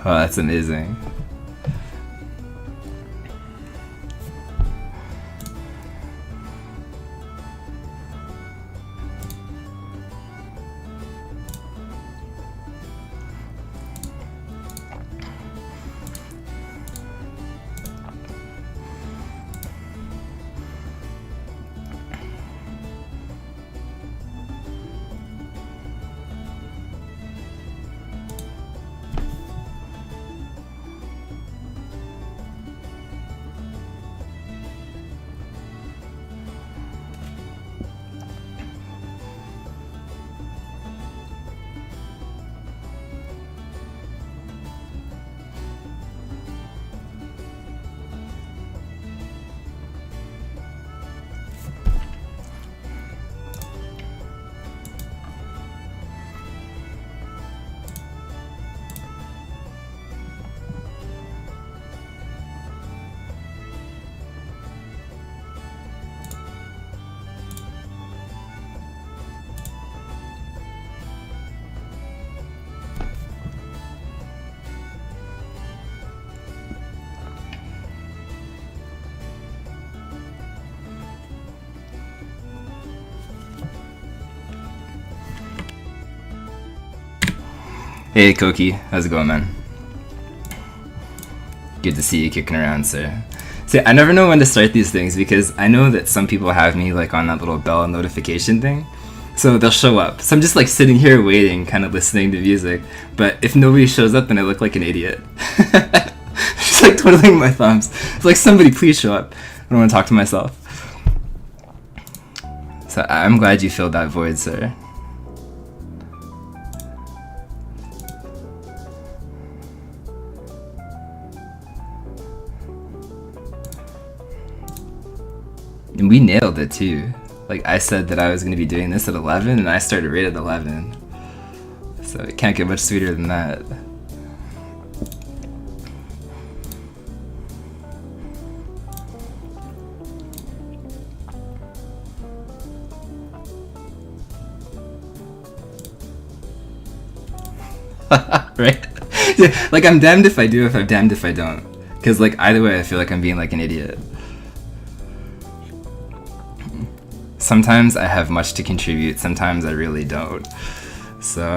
Oh, that's amazing. Hey Koki, how's it going, man? Good to see you kicking around, sir. See, I never know when to start these things because I know that some people have me like on that little bell notification thing. So they'll show up. So I'm just like sitting here waiting, kind of listening to music. But if nobody shows up, then I look like an idiot. Just like twiddling my thumbs. It's like, somebody please show up. I don't want to talk to myself. So I'm glad you filled that void, sir. And we nailed it too. Like, I said that I was going to be doing this at 11 and I started right at 11. So it can't get much sweeter than that. Right? Like, I'm damned if I do, if I'm damned if I don't. Because like, either way I feel like I'm being like an idiot. Sometimes I have much to contribute, sometimes I really don't. So,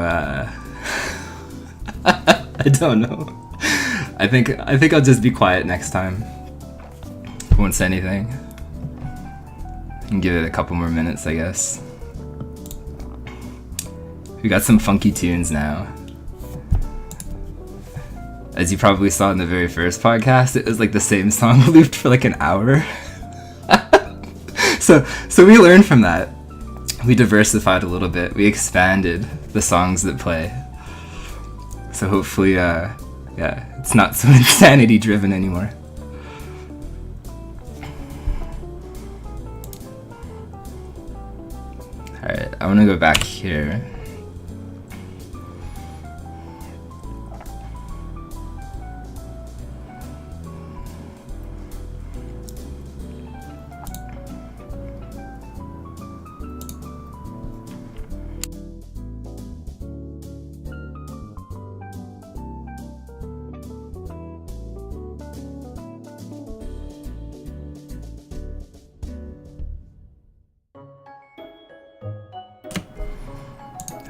I don't know. I think I'll just be quiet next time. Won't say anything. And give it a couple more minutes, I guess. We got some funky tunes now. As you probably saw in the very first podcast, it was like the same song looped for like an hour. So we learned from that. We diversified a little bit. We expanded the songs that play. So hopefully, yeah, it's not so insanity driven anymore. Alright, I want to go back here.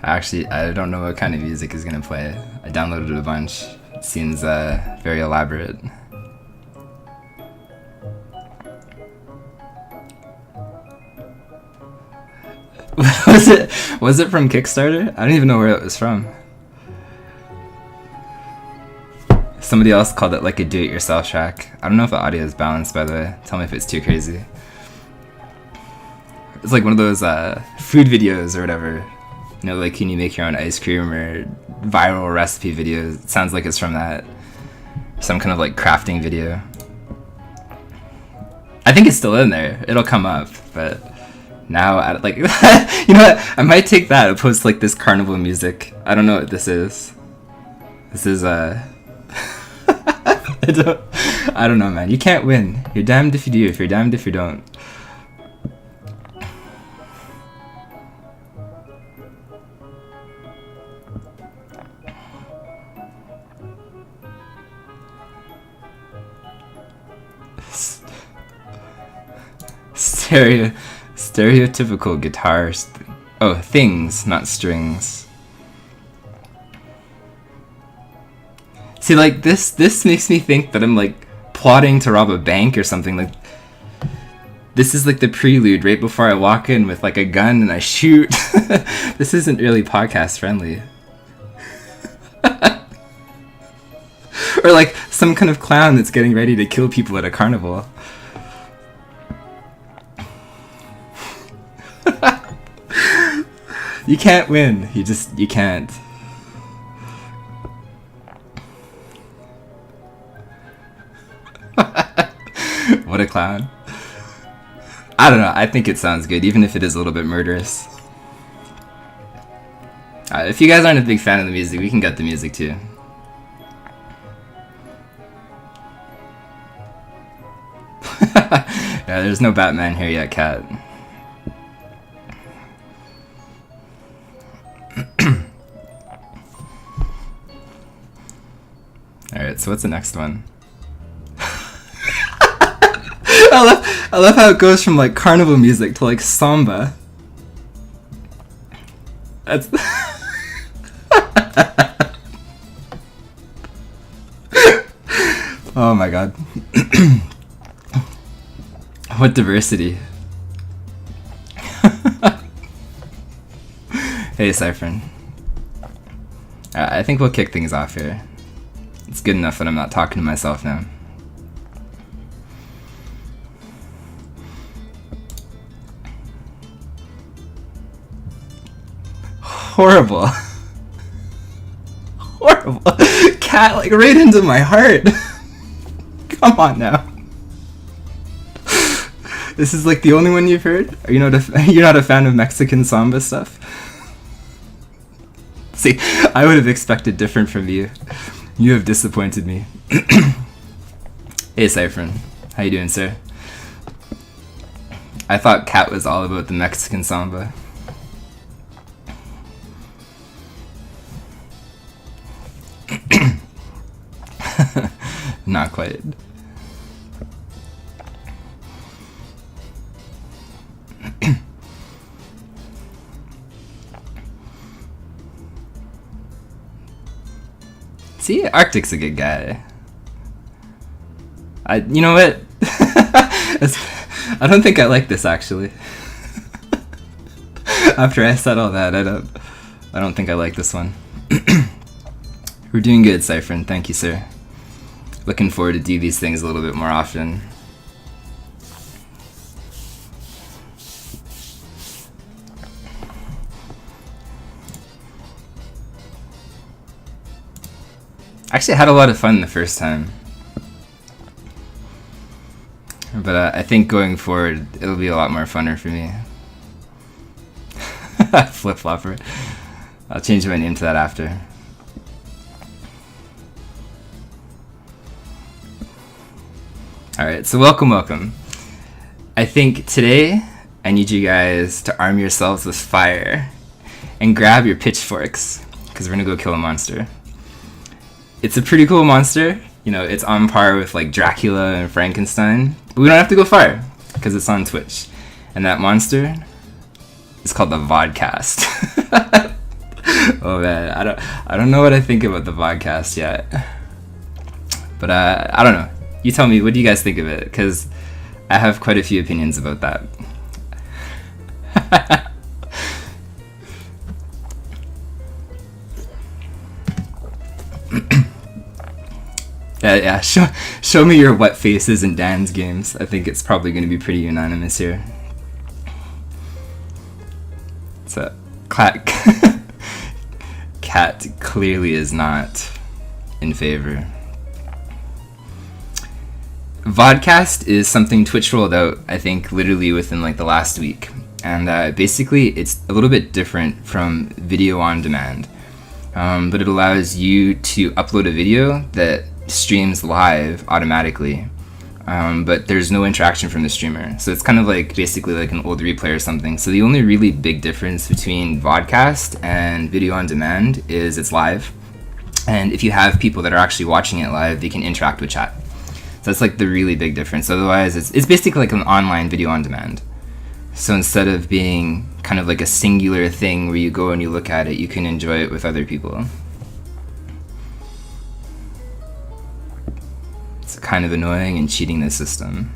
Actually, I don't know what kind of music is gonna play. I downloaded a bunch. It seems very elaborate. Was it from Kickstarter? I don't even know where it was from. Somebody else called it like a do-it-yourself track. I don't know if the audio is balanced, by the way. Tell me if it's too crazy. It's like one of those food videos or whatever. You know, like, can you make your own ice cream or viral recipe videos? It sounds like it's from that. Some kind of like crafting video. I think it's still in there. It'll come up, but now, like, you know what? I might take that opposed to like this carnival music. I don't know what this is. This is I don't know, man. You can't win. You're damned if you do. If you're damned if you don't. Stereotypical guitars. Oh, things, not strings. See, like, this makes me think that I'm, like, plotting to rob a bank or something. Like, this is, like, the prelude right before I walk in with, like, a gun and I shoot. This isn't really podcast friendly. Or, like, some kind of clown that's getting ready to kill people at a carnival. You can't win. You can't. What a clown. I don't know. I think it sounds good, even if it is a little bit murderous. If you guys aren't a big fan of the music, we can get the music too. Yeah, there's no Batman here yet, Cat. Alright, so what's the next one? I love how it goes from like carnival music to like samba. That's oh my god. What diversity. Hey, Cyphern. I think we'll kick things off here. It's good enough that I'm not talking to myself now. Horrible. Horrible. Cat, like, right into my heart. Come on now. This is like the only one you've heard? Are you you're not a fan of Mexican samba stuff? See, I would have expected different from you. You have disappointed me. Hey, Cyphern. How you doing, sir? I thought Cat was all about the Mexican samba. Not quite. See, Arctic's a good guy. You know what? I don't think I like this actually. After I said all that, I don't think I like this one. We're doing good, Cyphern. Thank you, sir. Looking forward to do these things a little bit more often. Actually, I had a lot of fun the first time. But I think going forward, it'll be a lot more funner for me. Flip-flopper. I'll change my name to that after. Alright, so welcome. I think today, I need you guys to arm yourselves with fire and grab your pitchforks, because we're gonna go kill a monster. It's a pretty cool monster. You know, it's on par with like Dracula and Frankenstein. But we don't have to go far, because it's on Twitch. And that monster is called the Vodcast. Oh man, I don't know what I think about the Vodcast yet. But I don't know. You tell me, what do you guys think of it? Because I have quite a few opinions about that. Yeah, show me your wet faces in Dan's games. I think it's probably going to be pretty unanimous here. So, Cat clearly is not in favor. Vodcast is something Twitch rolled out, I think, literally within like the last week. And basically, it's a little bit different from video on demand. But it allows you to upload a video that streams live automatically. But there's no interaction from the streamer. So it's kind of like basically like an old replay or something. So the only really big difference between Vodcast and video on demand is it's live. And if you have people that are actually watching it live, they can interact with chat. So that's like the really big difference. Otherwise, it's basically like an online video on demand. So instead of being kind of like a singular thing where you go and you look at it, you can enjoy it with other people. It's kind of annoying and cheating the system.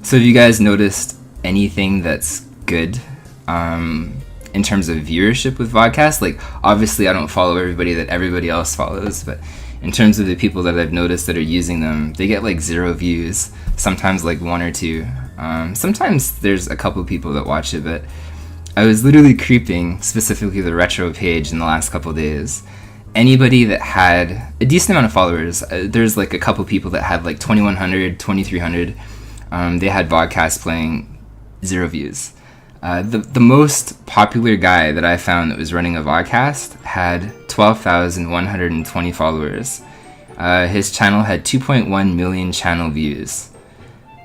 So have you guys noticed anything that's good in terms of viewership with vodcasts? Like, obviously I don't follow everybody that everybody else follows, but in terms of the people that I've noticed that are using them, they get like 0 views, sometimes like 1 or 2. Sometimes there's a couple people that watch it, but I was literally creeping specifically the retro page in the last couple days. Anybody that had a decent amount of followers, there's like a couple people that had like 2,100, 2,300. They had vodcasts playing, 0 views. The most popular guy that I found that was running a vodcast had 12,120 followers. His channel had 2.1 million channel views.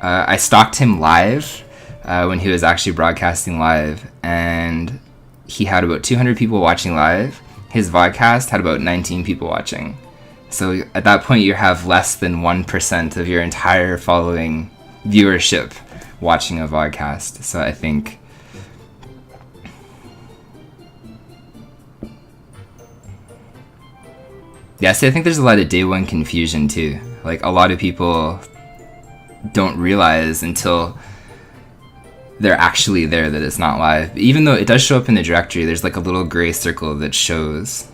I stalked him live when he was actually broadcasting live, and he had about 200 people watching live. His vodcast had about 19 people watching. So at that point, you have less than 1% of your entire following viewership watching a vodcast. So I think I think there's a lot of day one confusion too. Like, a lot of people don't realize until they're actually there that it's not live. Even though it does show up in the directory, there's like a little gray circle that shows.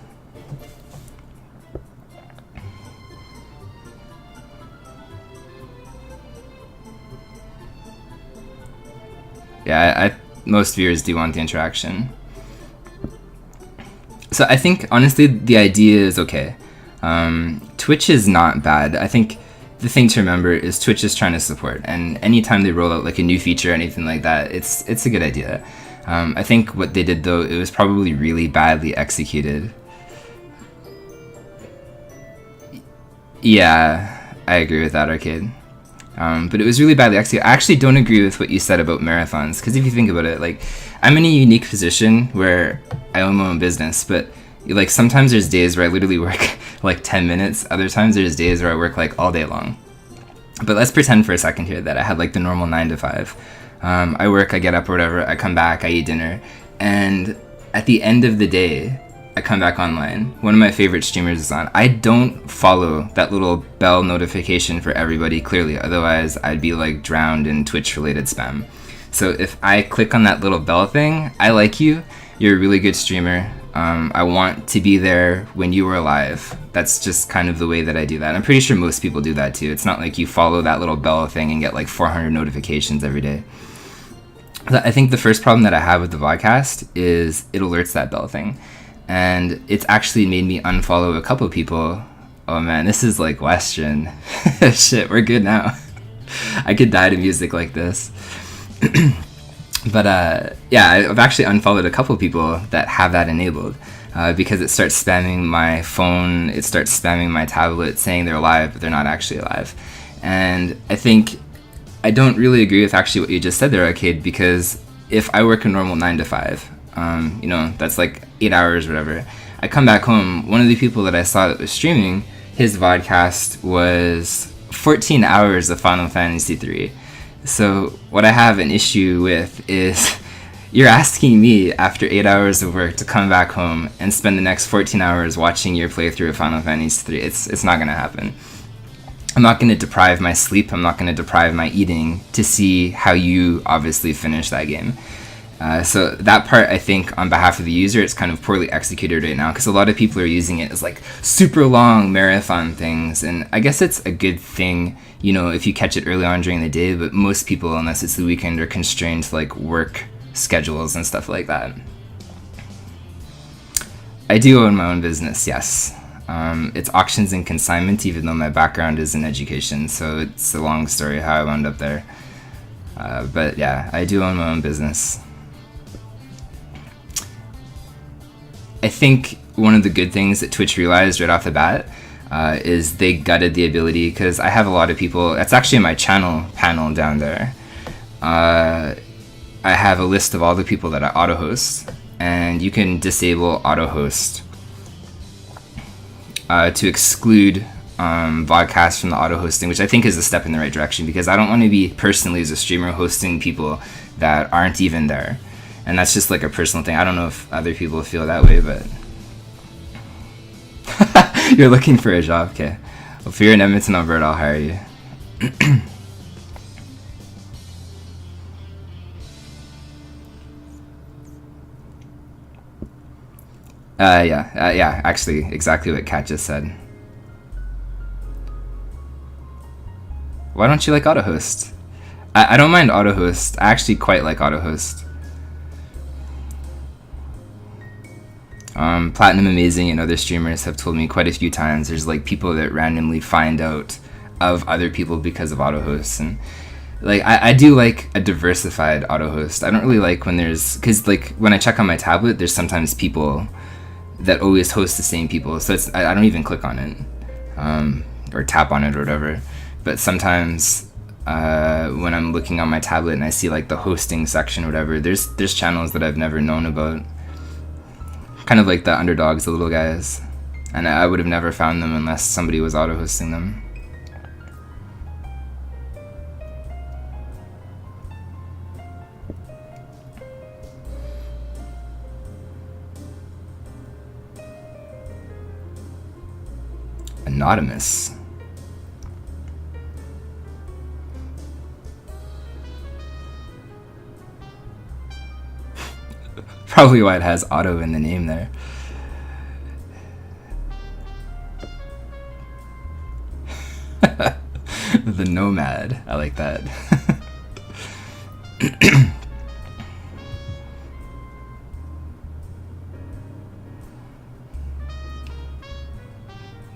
Yeah, most viewers do want the interaction. So I think, honestly, the idea is okay. Twitch is not bad. I think the thing to remember is Twitch is trying to support, and anytime they roll out like a new feature or anything like that, it's a good idea. I think what they did, though, it was probably really badly executed. Yeah, I agree with that, Arcade. But it was really badly executed. I actually don't agree with what you said about marathons, because if you think about it, like, I'm in a unique position where I own my own business, but like sometimes there's days where I literally work like 10 minutes, other times there's days where I work like all day long. But let's pretend for a second here that I had like the normal 9 to 5. I work, I get up or whatever, I come back, I eat dinner, and at the end of the day, I come back online. One of my favorite streamers is on. I don't follow that little bell notification for everybody, clearly, otherwise I'd be like drowned in Twitch related spam. So if I click on that little bell thing, I like you, you're a really good streamer, I want to be there when you are live. That's just kind of the way that I do that. I'm pretty sure most people do that too. It's not like you follow that little bell thing and get like 400 notifications every day. I think the first problem that I have with the podcast is it alerts that bell thing. And it's actually made me unfollow a couple people. Oh man, this is like Western. Shit, we're good now. I could die to music like this. But yeah, I've actually unfollowed a couple people that have that enabled because it starts spamming my phone, it starts spamming my tablet saying they're live, but they're not actually live. And I think I don't really agree with actually what you just said there, Arcade, because if I work a normal 9 to 5, you know, that's like 8 hours or whatever, I come back home, one of the people that I saw that was streaming, his vodcast was 14 hours of Final Fantasy 3. So what I have an issue with is you're asking me after 8 hours of work to come back home and spend the next 14 hours watching your playthrough of Final Fantasy 3. It's not going to happen. I'm not going to deprive my sleep, I'm not going to deprive my eating to see how you obviously finish that game. So that part, I think, on behalf of the user, it's kind of poorly executed right now because a lot of people are using it as like super long marathon things, and I guess it's a good thing, you know, if you catch it early on during the day, but most people, unless it's the weekend, are constrained to like work schedules and stuff like that. I do own my own business, yes. It's auctions and consignment, even though my background is in education, so it's a long story how I wound up there. But yeah, I do own my own business. I think one of the good things that Twitch realized right off the bat is they gutted the ability, because I have a lot of people, that's actually my channel panel down there. I have a list of all the people that I auto-host, and you can disable auto-host to exclude vodcasts from the auto hosting, which I think is a step in the right direction, because I don't want to be personally as a streamer hosting people that aren't even there. And that's just like a personal thing. I don't know if other people feel that way, but you're looking for a job. Okay. Well, if you're in Edmonton, Alberta, I'll hire you. Yeah, actually, exactly what Kat just said. Why don't you like AutoHost? I don't mind AutoHost. I actually quite like AutoHost. Platinum Amazing and other streamers have told me quite a few times there's like people that randomly find out of other people because of AutoHost, and like I do like a diversified AutoHost. I don't really like when there's, because like when I check on my tablet, there's sometimes people that always host the same people, so it's I don't even click on it or tap on it or whatever. But sometimes when I'm looking on my tablet and I see like the hosting section or whatever, there's channels that I've never known about, kind of like the underdogs, the little guys, and I would have never found them unless somebody was auto hosting them. Anonymous. Probably why it has auto in the name there. The Nomad. I like that.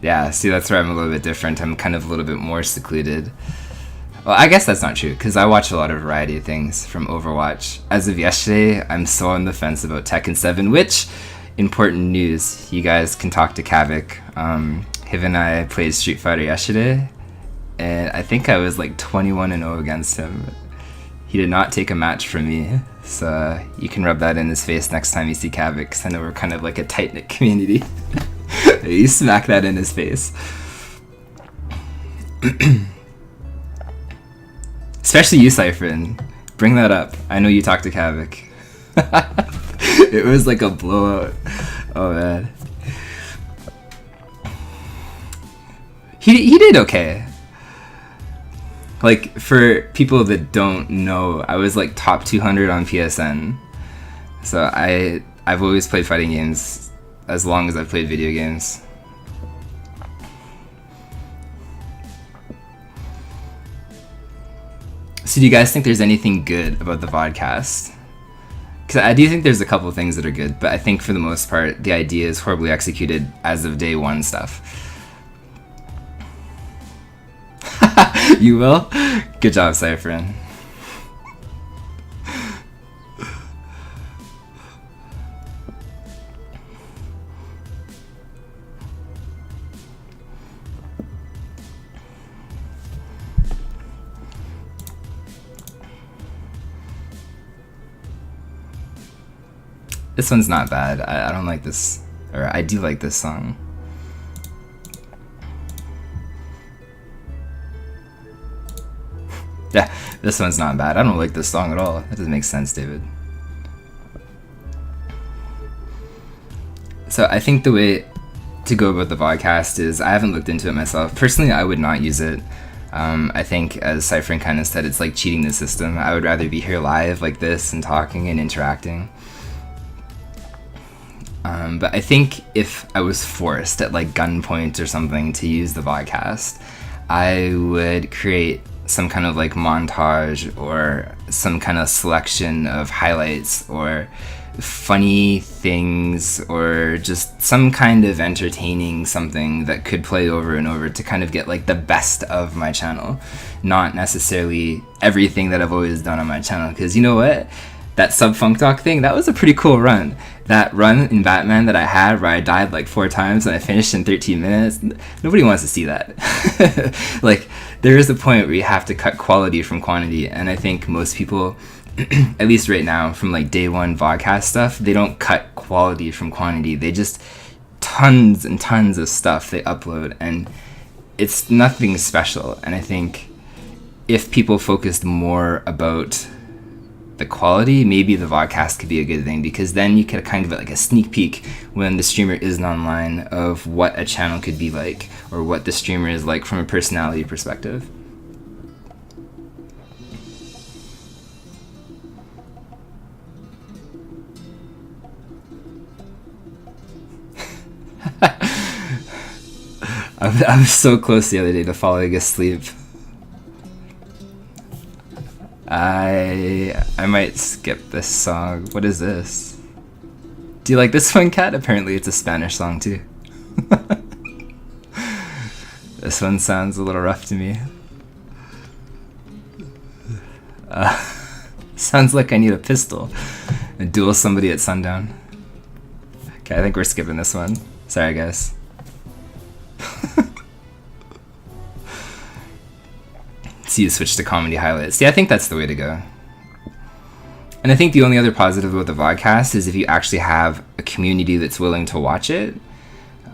Yeah, see, that's where I'm a little bit different. I'm kind of a little bit more secluded. Well, I guess that's not true, because I watch a lot of variety of things from Overwatch. As of yesterday, I'm so on the fence about Tekken 7, which, important news, you guys can talk to Kavik. Hiv and I played Street Fighter yesterday, and I think I was like 21-0 against him. He did not take a match from me, so you can rub that in his face next time you see Kavik, because I know we're kind of like a tight-knit community. You smack that in his face. Especially you, Cypherin. Bring that up. I know you talked to Kavik. It was like a blowout. Oh man. He did okay. Like, for people that don't know, I was like top 200 on PSN. So I've always played fighting games as long as I've played video games. So do you guys think there's anything good about the podcast? Because I do think there's a couple of things that are good, but I think for the most part, the idea is horribly executed as of day one stuff. You will? Good job, Cypherin. This one's not bad. I don't like this, or I do like this song. Yeah, this one's not bad. I don't like this song at all. That doesn't make sense, David. So I think the way to go about the podcast is, I haven't looked into it myself. Personally, I would not use it. I think, as Cypherin kind of said, it's like cheating the system. I would rather be here live like this and talking and interacting. But I think if I was forced at like gunpoint or something to use the podcast, I would create some kind of like montage or some kind of selection of highlights or funny things or just some kind of entertaining something that could play over and over to kind of get like the best of my channel, not necessarily everything that I've always done on my channel. Because you know what? That Sub-Funk Doc thing, that was a pretty cool run. That run in Batman that I had where I died like 4 times and I finished in 13 minutes, nobody wants to see that. Like, there is a point where you have to cut quality from quantity, and I think most people, at least right now, from like day one vodcast stuff, they don't cut quality from quantity. They just tons and tons of stuff they upload, and it's nothing special. And I think if people focused more about the quality, maybe the vodcast could be a good thing, because then you get kind of like a sneak peek when the streamer isn't online of what a channel could be like, or what the streamer is like from a personality perspective. I was so close the other day to falling asleep. I might skip this song. What is this? Do you like this one, Kat? Apparently it's a Spanish song too. This one sounds a little rough to me. Sounds like I need a pistol and duel somebody at sundown. Okay, I think we're skipping this one. Sorry, guys. See you switch to comedy highlights. Yeah, I think that's the way to go. And I think the only other positive about the vodcast is if you actually have a community that's willing to watch it,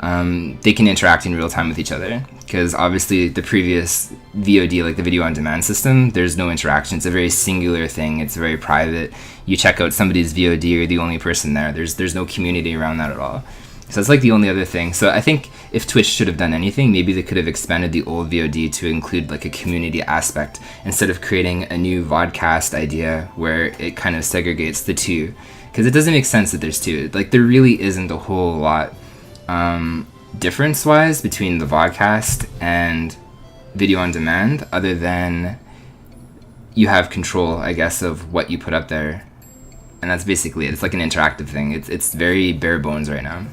they can interact in real time with each other. Because obviously the previous VOD, like the video on demand system, there's no interaction. It's a very singular thing. It's very private. You check out somebody's VOD, you're the only person there. There's no community around that at all. So that's like the only other thing. So I think if Twitch should have done anything, maybe they could have expanded the old VOD to include like a community aspect, instead of creating a new vodcast idea where it kind of segregates the two. Because it doesn't make sense that there's two. Like, there really isn't a whole lot difference-wise between the vodcast and video on demand, other than you have control, I guess, of what you put up there. And that's basically it. It's like an interactive thing. It's very bare bones right now.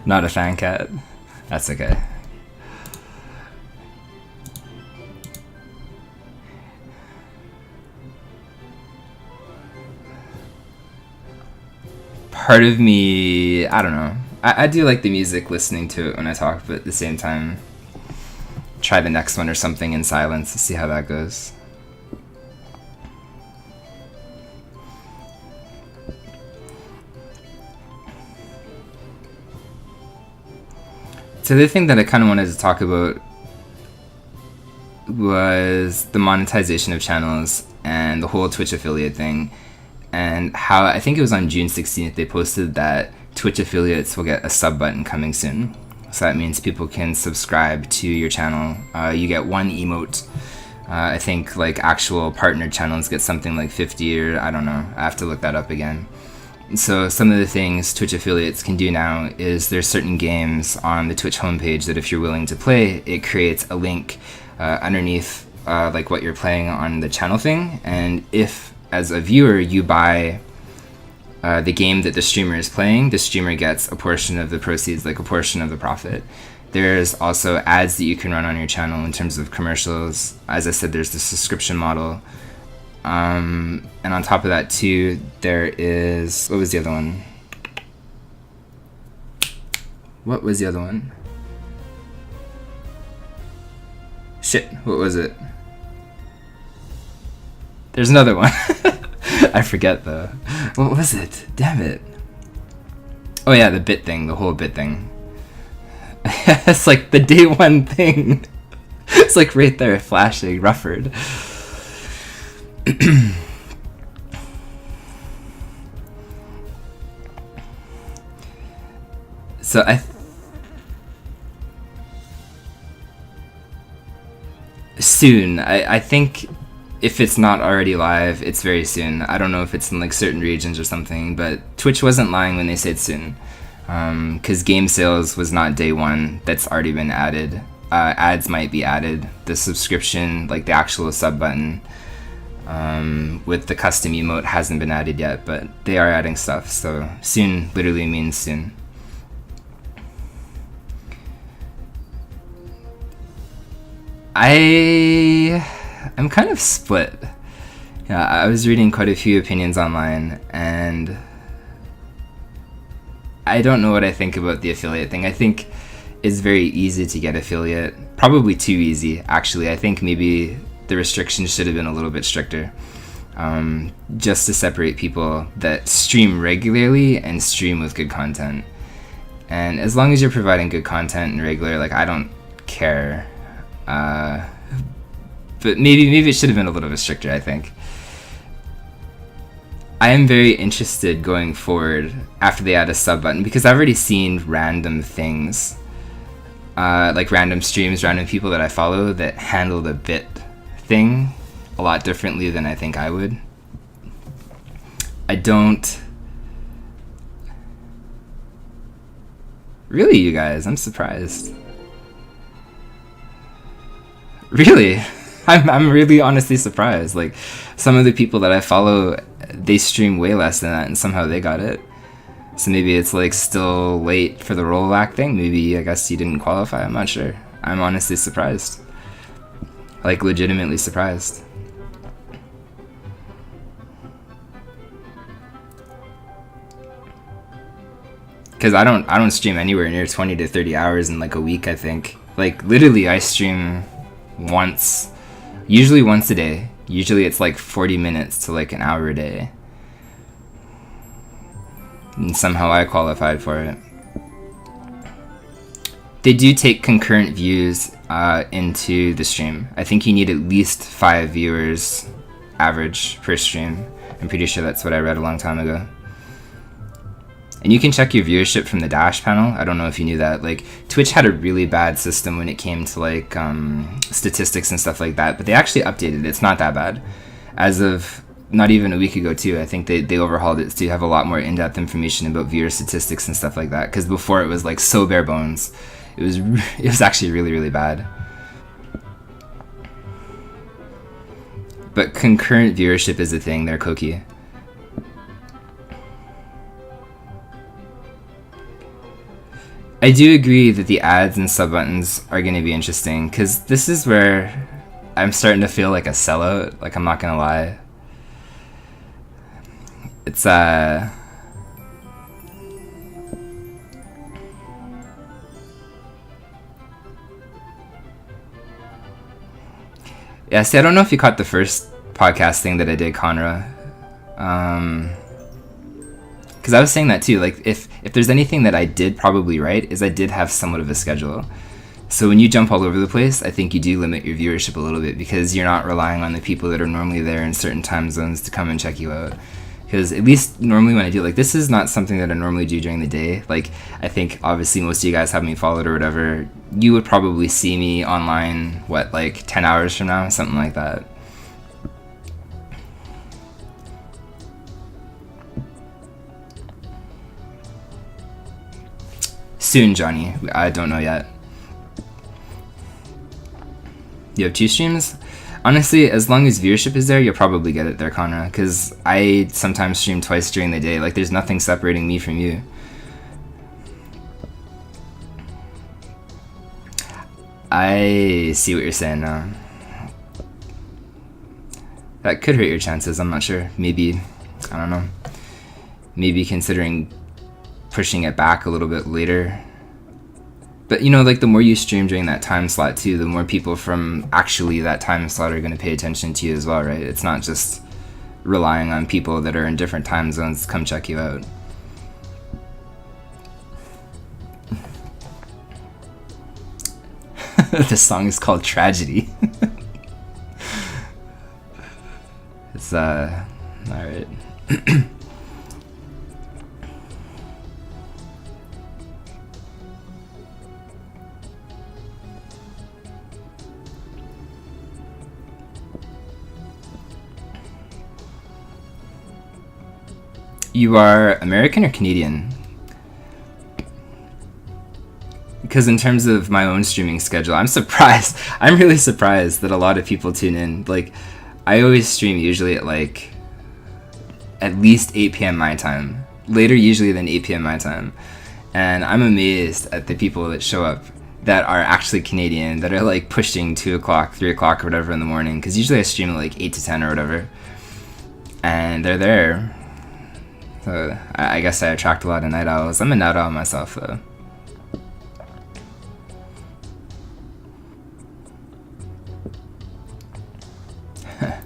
Not a fan, Cat. That's okay. Part of me, I don't know. I do like the music, listening to it when I talk, but at the same time, try the next one or something in silence to see how that goes. So the thing that I kind of wanted to talk about was the monetization of channels and the whole Twitch affiliate thing, and how I think it was on June 16th they posted that Twitch affiliates will get a sub button coming soon. So that means people can subscribe to your channel. You get one emote. I think like actual partnered channels get something like 50, or I don't know. I have to look that up again. So some of the things Twitch affiliates can do now is there's certain games on the Twitch homepage that if you're willing to play, it creates a link underneath like what you're playing on the channel thing. And if, as a viewer, you buy the game that the streamer is playing, the streamer gets a portion of the proceeds, like a portion of the profit. There's also ads that you can run on your channel in terms of commercials. As I said, there's the subscription model. And on top of that too, there is, what was the other one? What was the other one? Shit, what was it? There's another one. I forget though. What was it? Damn it. Oh yeah, the bit thing, the whole bit thing. It's like the day one thing. It's like right there, flashing, Rufford. So soon, I think if it's not already live, it's very soon. I don't know if it's in like certain regions or something, but Twitch wasn't lying when they said soon. Because game sales was not day one. That's already been added. Ads might be added. The subscription, like the actual sub button, with the custom emote hasn't been added yet, but they are adding stuff. So soon literally means soon. I'm kind of split. Yeah, I was reading quite a few opinions online, and I don't know what I think about the affiliate thing. I think it's very easy to get affiliate. Probably too easy, actually. I think maybe the restrictions should have been a little bit stricter. just to separate people that stream regularly and stream with good content. And as long as you're providing good content and regular, like, I don't care. But maybe it should have been a little bit stricter, I think. I am very interested going forward after they add a sub button, because I've already seen random things, like random streams, random people that I follow that handle the bit thing a lot differently than I think I would. I don't... Really, you guys? I'm surprised. Really? I'm really honestly surprised. Like, some of the people that I follow, they stream way less than that, and somehow they got it. So maybe it's like still late for the rollback thing. Maybe, I guess, you didn't qualify. I'm not sure. I'm honestly surprised. Like, legitimately surprised. Because I don't stream anywhere near 20 to 30 hours in like a week, I think. Like, literally, I stream once, usually once a day. Usually it's like 40 minutes to like an hour a day. And somehow I qualified for it. They do take concurrent views into the stream. I think you need at least 5 viewers average per stream. I'm pretty sure that's what I read a long time ago. And you can check your viewership from the dash panel. I don't know if you knew that. Like, Twitch had a really bad system when it came to like statistics and stuff like that, but they actually updated it. It's not that bad. As of not even a week ago too, I think they overhauled it to have a lot more in-depth information about viewer statistics and stuff like that, because before it was like so bare bones. It was actually really, really bad. But concurrent viewership is a thing there, Koki. I do agree that the ads and sub buttons are going to be interesting, because this is where I'm starting to feel like a sellout. Like, I'm not going to lie. It's yeah, see, I don't know if you caught the first podcast thing that I did, Conra. Because I was saying that too, like, if there's anything that I did probably right, is I did have somewhat of a schedule. So when you jump all over the place, I think you do limit your viewership a little bit, because you're not relying on the people that are normally there in certain time zones to come and check you out. Because at least normally when I do, like, this is not something that I normally do during the day. Like, I think obviously most of you guys have me followed or whatever. You would probably see me online, what, like 10 hours from now? Something like that. Soon, Johnny. I don't know yet. You have 2 streams? Honestly, as long as viewership is there, you'll probably get it there, Conra. Because I sometimes stream twice during the day. Like, there's nothing separating me from you. I see what you're saying now. That could hurt your chances, I'm not sure. Maybe, I don't know. Maybe considering pushing it back a little bit later. But, you know, like, the more you stream during that time slot too, the more people from actually that time slot are going to pay attention to you as well, right? It's not just relying on people that are in different time zones to come check you out. This song is called Tragedy. It's alright. You are American or Canadian? Because in terms of my own streaming schedule, I'm surprised. I'm really surprised that a lot of people tune in. Like, I always stream usually at like at least 8 p.m. my time. Later usually than 8 p.m. my time. And I'm amazed at the people that show up that are actually Canadian, that are like pushing 2 o'clock, 3 o'clock or whatever in the morning. Because usually I stream at like 8 to 10 or whatever. And they're there. So I guess I attract a lot of night owls. I'm a night owl myself though.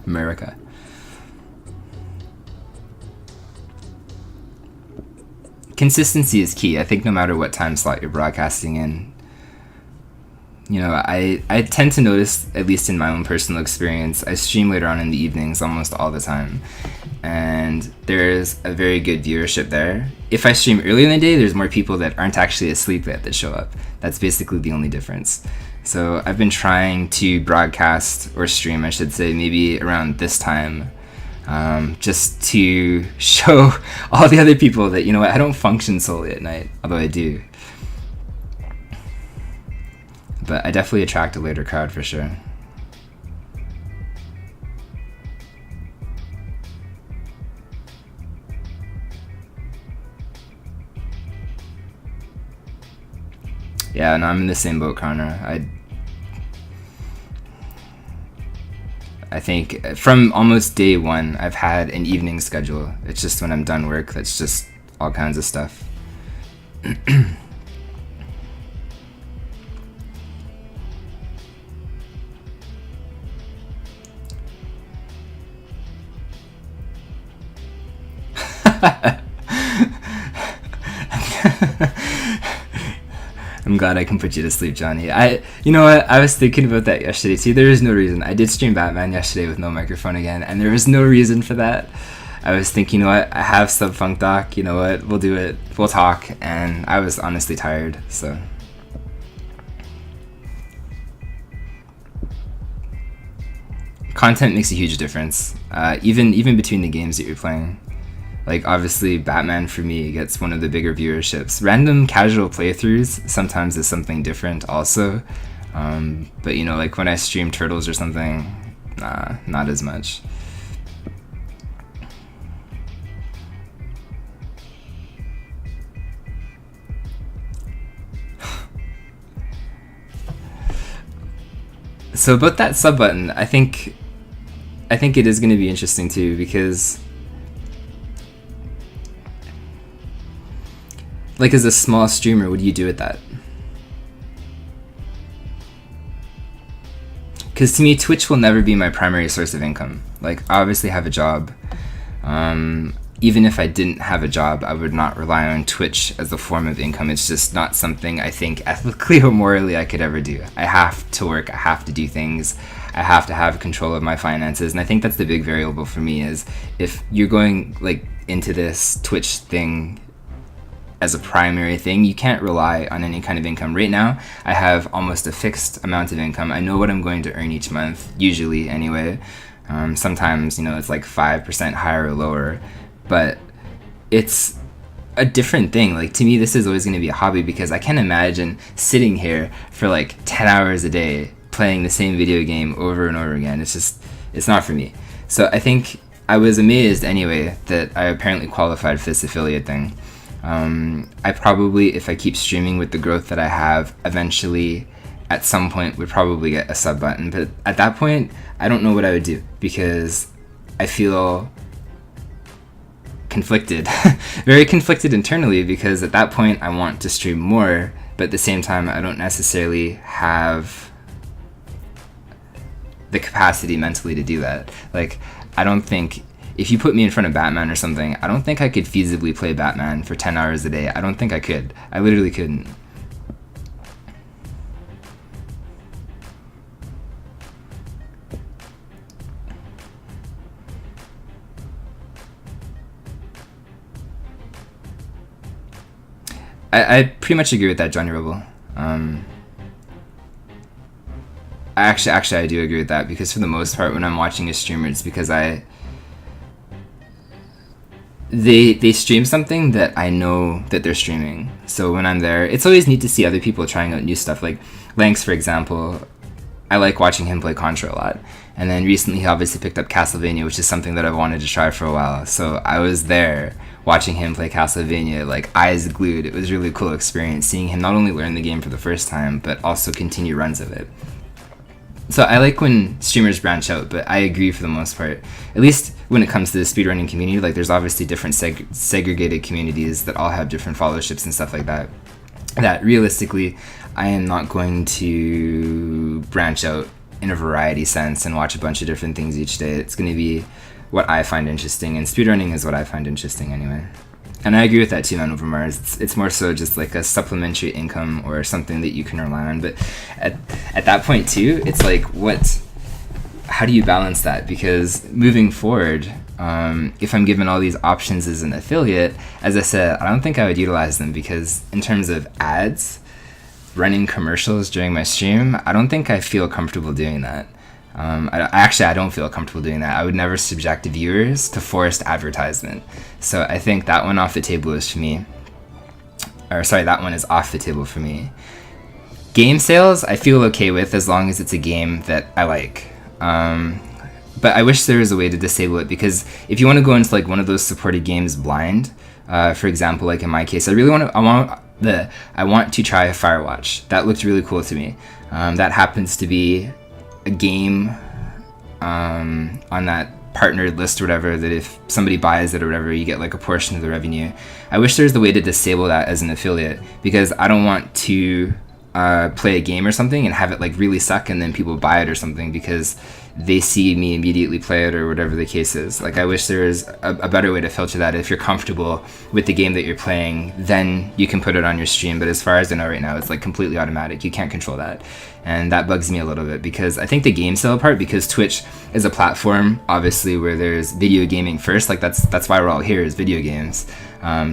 America. consistency is key. I think no matter what time slot you're broadcasting in, you know, I tend to notice, at least in my own personal experience, I stream later on in the evenings almost all the time. And there's a very good viewership there. If I stream early in the day, there's more people that aren't actually asleep yet that show up. That's basically the only difference. So I've been trying to broadcast, or stream I should say, maybe around this time, just to show all the other people that, you know what, I don't function solely at night, although I do. But I definitely attract a later crowd for sure. Yeah, no, I'm in the same boat, Connor. I think from almost day one, I've had an evening schedule. It's just when I'm done work, that's just all kinds of stuff. I'm glad I can put you to sleep, Johnny. You know what? I was thinking about that yesterday too. There is no reason. I did stream Batman yesterday with no microphone again, and there was no reason for that. I was thinking, you know what? I have Sub Funk Doc. You know what? We'll do it. We'll talk. And I was honestly tired, so. Content makes a huge difference, even between the games that you're playing. Like, obviously, Batman for me gets one of the bigger viewerships. Random casual playthroughs sometimes is something different also. But, you know, like when I stream Turtles or something, not as much. So about that sub button, I think it is going to be interesting too, because like as a small streamer, what do you do with that? Because to me, Twitch will never be my primary source of income. Like, I obviously have a job. Even if I didn't have a job, I would not rely on Twitch as a form of income. It's just not something I think ethically or morally I could ever do. I have to work, I have to do things, I have to have control of my finances. And I think that's the big variable for me is if you're going like into this Twitch thing as a primary thing, you can't rely on any kind of income. Right now, I have almost a fixed amount of income. I know what I'm going to earn each month, usually anyway. Sometimes, you know, it's like 5% higher or lower, but it's a different thing. Like, to me, this is always going to be a hobby because I can't imagine sitting here for like 10 hours a day playing the same video game over and over again. It's not for me. So I think I was amazed anyway that I apparently qualified for this affiliate thing. I probably, if I keep streaming with the growth that I have, eventually at some point would probably get a sub button. But at that point, I don't know what I would do because I feel conflicted, very conflicted internally, because at that point I want to stream more, but at the same time I don't necessarily have the capacity mentally to do that. Like, I don't think if you put me in front of Batman or something, I don't think I could feasibly play Batman for 10 hours a day. I don't think I could. I literally couldn't. I pretty much agree with that, Johnny Rebel. Actually, I do agree with that, because for the most part, when I'm watching a streamer, it's because they stream something that I know that they're streaming. So when I'm there, it's always neat to see other people trying out new stuff. Like Lanks, for example, I like watching him play Contra a lot. And then recently he obviously picked up Castlevania, which is something that I've wanted to try for a while. So I was there watching him play Castlevania, like eyes glued. It was a really cool experience seeing him not only learn the game for the first time, but also continue runs of it. So I like when streamers branch out, but I agree for the most part. At least when it comes to the speedrunning community, like there's obviously different segregated communities that all have different followerships and stuff like that. That realistically, I am not going to branch out in a variety sense and watch a bunch of different things each day. It's going to be what I find interesting, and speedrunning is what I find interesting anyway. And I agree with that too, man, over Mars. It's more so just like a supplementary income or something that you can rely on. But at that point too, it's like, how do you balance that? Because moving forward, if I'm given all these options as an affiliate, as I said, I don't think I would utilize them, because in terms of ads, running commercials during my stream, I don't think I feel comfortable doing that. I don't feel comfortable doing that. I would never subject viewers to forced advertisement. So I think that one off the table is for me. That one is off the table for me. Game sales, I feel okay with as long as it's a game that I like. But I wish there was a way to disable it, because if you want to go into like one of those supported games blind, for example, like in my case, I want to try Firewatch. That looked really cool to me. That happens to be a game on that partnered list or whatever, that if somebody buys it or whatever, you get like a portion of the revenue. I wish there was the way to disable that as an affiliate, because I don't want to play a game or something and have it like really suck and then people buy it or something because they see me immediately play it or whatever the case is. Like, I wish there was a better way to filter that. If you're comfortable with the game that you're playing, then you can put it on your stream. But as far as I know right now, it's like completely automatic. You can't control that. And that bugs me a little bit, because I think the game sale part, because Twitch is a platform, obviously, where there's video gaming first. Like, that's why we're all here, is video games.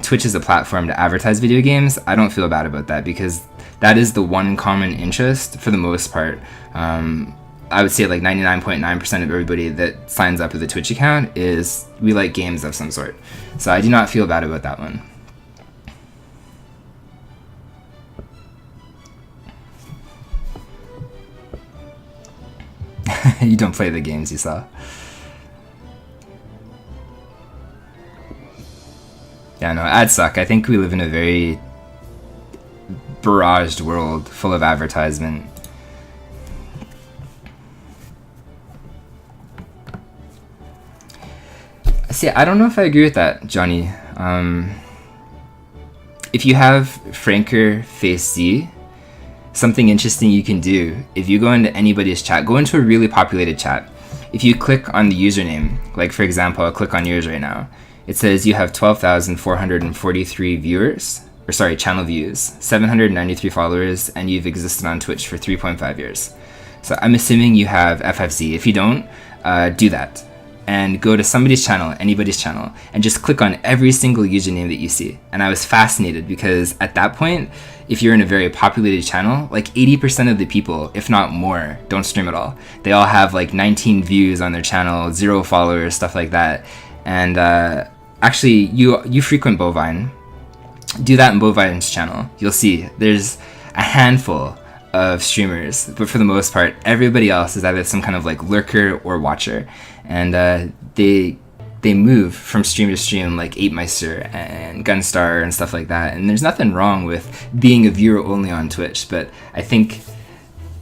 Twitch is a platform to advertise video games. I don't feel bad about that, because that is the one common interest for the most part. I would say like 99.9% of everybody that signs up with a Twitch account is we like games of some sort. So I do not feel bad about that one. You don't play the games you saw. Yeah, no, ads suck. I think we live in a very barraged world full of advertisement. See, I don't know if I agree with that, Johnny. If you have Franker Face Z, something interesting you can do, if you go into anybody's chat, go into a really populated chat. If you click on the username, like for example, I'll click on yours right now. It says you have 12,443 viewers, or sorry, channel views, 793 followers, and you've existed on Twitch for 3.5 years. So I'm assuming you have FFZ. If you don't, do that. And go to somebody's channel, anybody's channel, and just click on every single username that you see. And I was fascinated, because at that point, if you're in a very populated channel, like 80% of the people, if not more, don't stream at all. They all have like 19 views on their channel, 0 followers, stuff like that. And actually, you frequent Bovine. Do that in Bovine's channel. You'll see there's a handful of streamers, but for the most part, everybody else is either some kind of like lurker or watcher. And they move from stream to stream, like Apemeister and Gunstar and stuff like that. And there's nothing wrong with being a viewer only on Twitch, but I think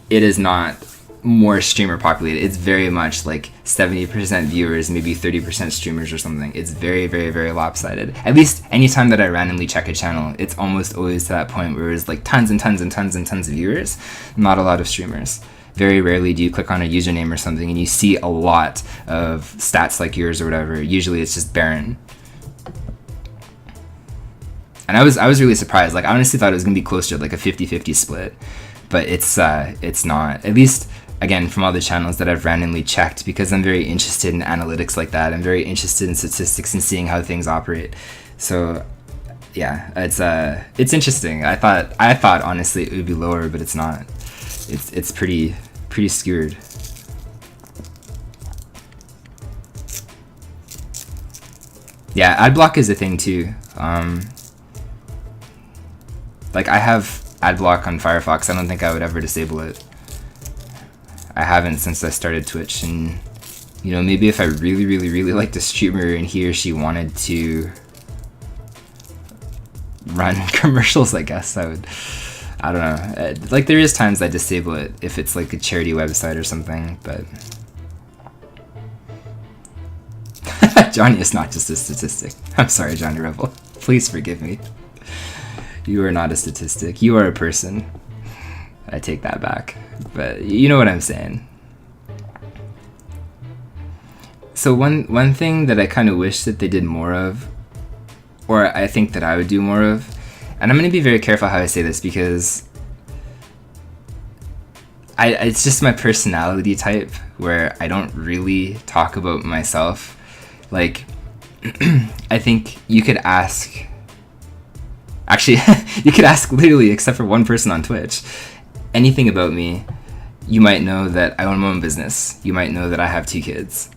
it is not more streamer populated. It's very much like 70% viewers, maybe 30% streamers or something. It's very, very, very lopsided. At least anytime that I randomly check a channel, it's almost always to that point where it's like tons and tons and tons and tons of viewers, not a lot of streamers. Very rarely do you click on a username or something and you see a lot of stats like yours or whatever. Usually it's just barren. And I was really surprised. Like, I honestly thought it was gonna be closer to like a 50-50 split, but it's not. At least, again, from all the channels that I've randomly checked, because I'm very interested in analytics like that. I'm very interested in statistics and seeing how things operate. So yeah, it's interesting. I thought honestly it would be lower, but it's not. It's pretty skewered. Yeah, ad block is a thing too. Like, I have ad block on Firefox. I don't think I would ever disable it. I haven't since I started Twitch, and you know, maybe if I really, really, really liked a streamer and he or she wanted to run commercials, I guess I would. I don't know. Like, there is times I disable it if it's like a charity website or something, but Johnny is not just a statistic. I'm sorry, Johnny Rebel. Please forgive me. You are not a statistic. You are a person. I take that back. But you know what I'm saying. So one thing that I kind of wish that they did more of or I think that I would do more of, and I'm going to be very careful how I say this because it's just my personality type where I don't really talk about myself. Like, I think you could ask, actually, you could ask literally, except for one person on Twitch, anything about me. You might know that I own my own business. You might know that I have 2 kids.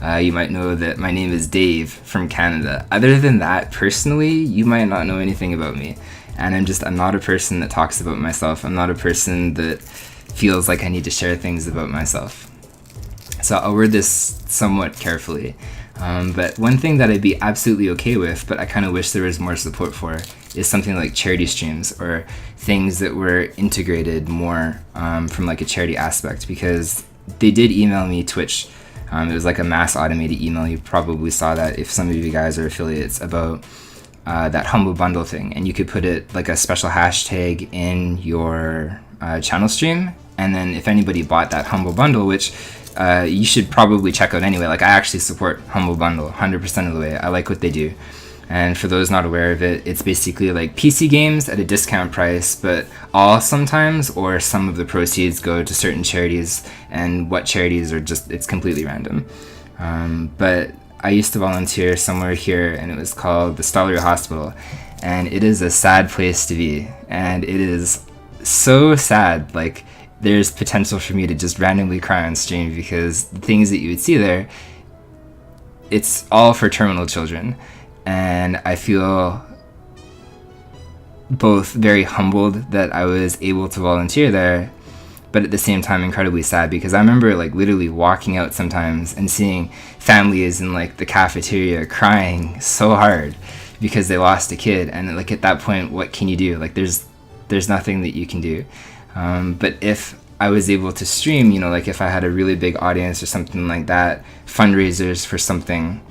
You might know that my name is Dave from Canada. Other than that, personally, you might not know anything about me. And I'm not a person that talks about myself. I'm not a person that feels like I need to share things about myself. So I'll word this somewhat carefully. But one thing that I'd be absolutely okay with, but I kind of wish there was more support for, is something like charity streams or things that were integrated more from like a charity aspect, because they did email me Twitch. It was like a mass automated email. You probably saw that if some of you guys are affiliates, about that Humble Bundle thing. And you could put it like a special hashtag in your channel stream. And then if anybody bought that Humble Bundle, which you should probably check out anyway. Like, I actually support Humble Bundle 100% of the way. I like what they do. And for those not aware of it, it's basically like PC games at a discount price, but all sometimes or some of the proceeds go to certain charities, and what charities are just, it's completely random. But I used to volunteer somewhere here, and it was called the Stollery Hospital, and it is a sad place to be. And it is so sad. Like, there's potential for me to just randomly cry on stream, because the things that you would see there, it's all for terminal children. And I feel both very humbled that I was able to volunteer there, but at the same time incredibly sad, because I remember like literally walking out sometimes and seeing families in like the cafeteria crying so hard because they lost a kid. And like at that point, what can you do? Like there's nothing that you can do. But if I was able to stream, you know, like if I had a really big audience or something like that, fundraisers for something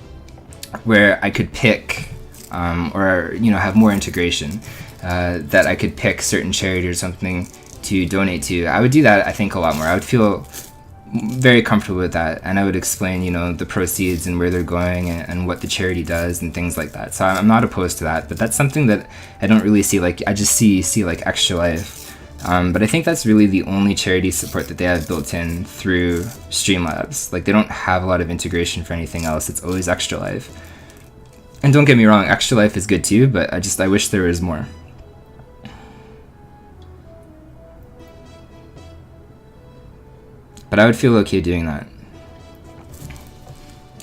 where I could pick or, you know, have more integration, that I could pick certain charity or something to donate to, I would do that, I think, a lot more. I would feel very comfortable with that, and I would explain, you know, the proceeds and where they're going and what the charity does and things like that. So I'm not opposed to that, but that's something that I don't really see. Like, I just see like Extra Life. But I think that's really the only charity support that they have built in through Streamlabs. Like, they don't have a lot of integration for anything else. It's always Extra Life. And don't get me wrong, Extra Life is good too, but I wish there was more. But I would feel okay doing that,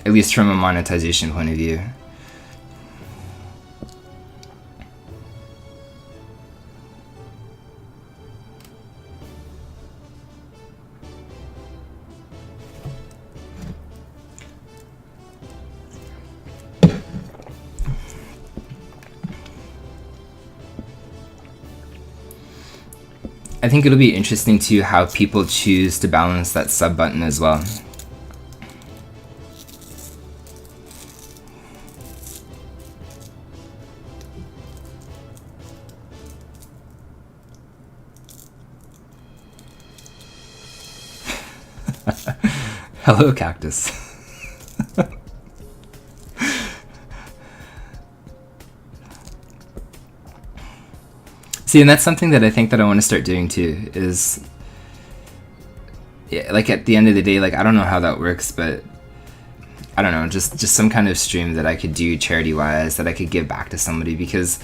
at least from a monetization point of view. I think it'll be interesting too how people choose to balance that sub button as well. Hello, Cactus. See, and that's something that I think that I want to start doing too, is, yeah, like at the end of the day, like I don't know how that works, but I don't know, just some kind of stream that I could do charity-wise, that I could give back to somebody, because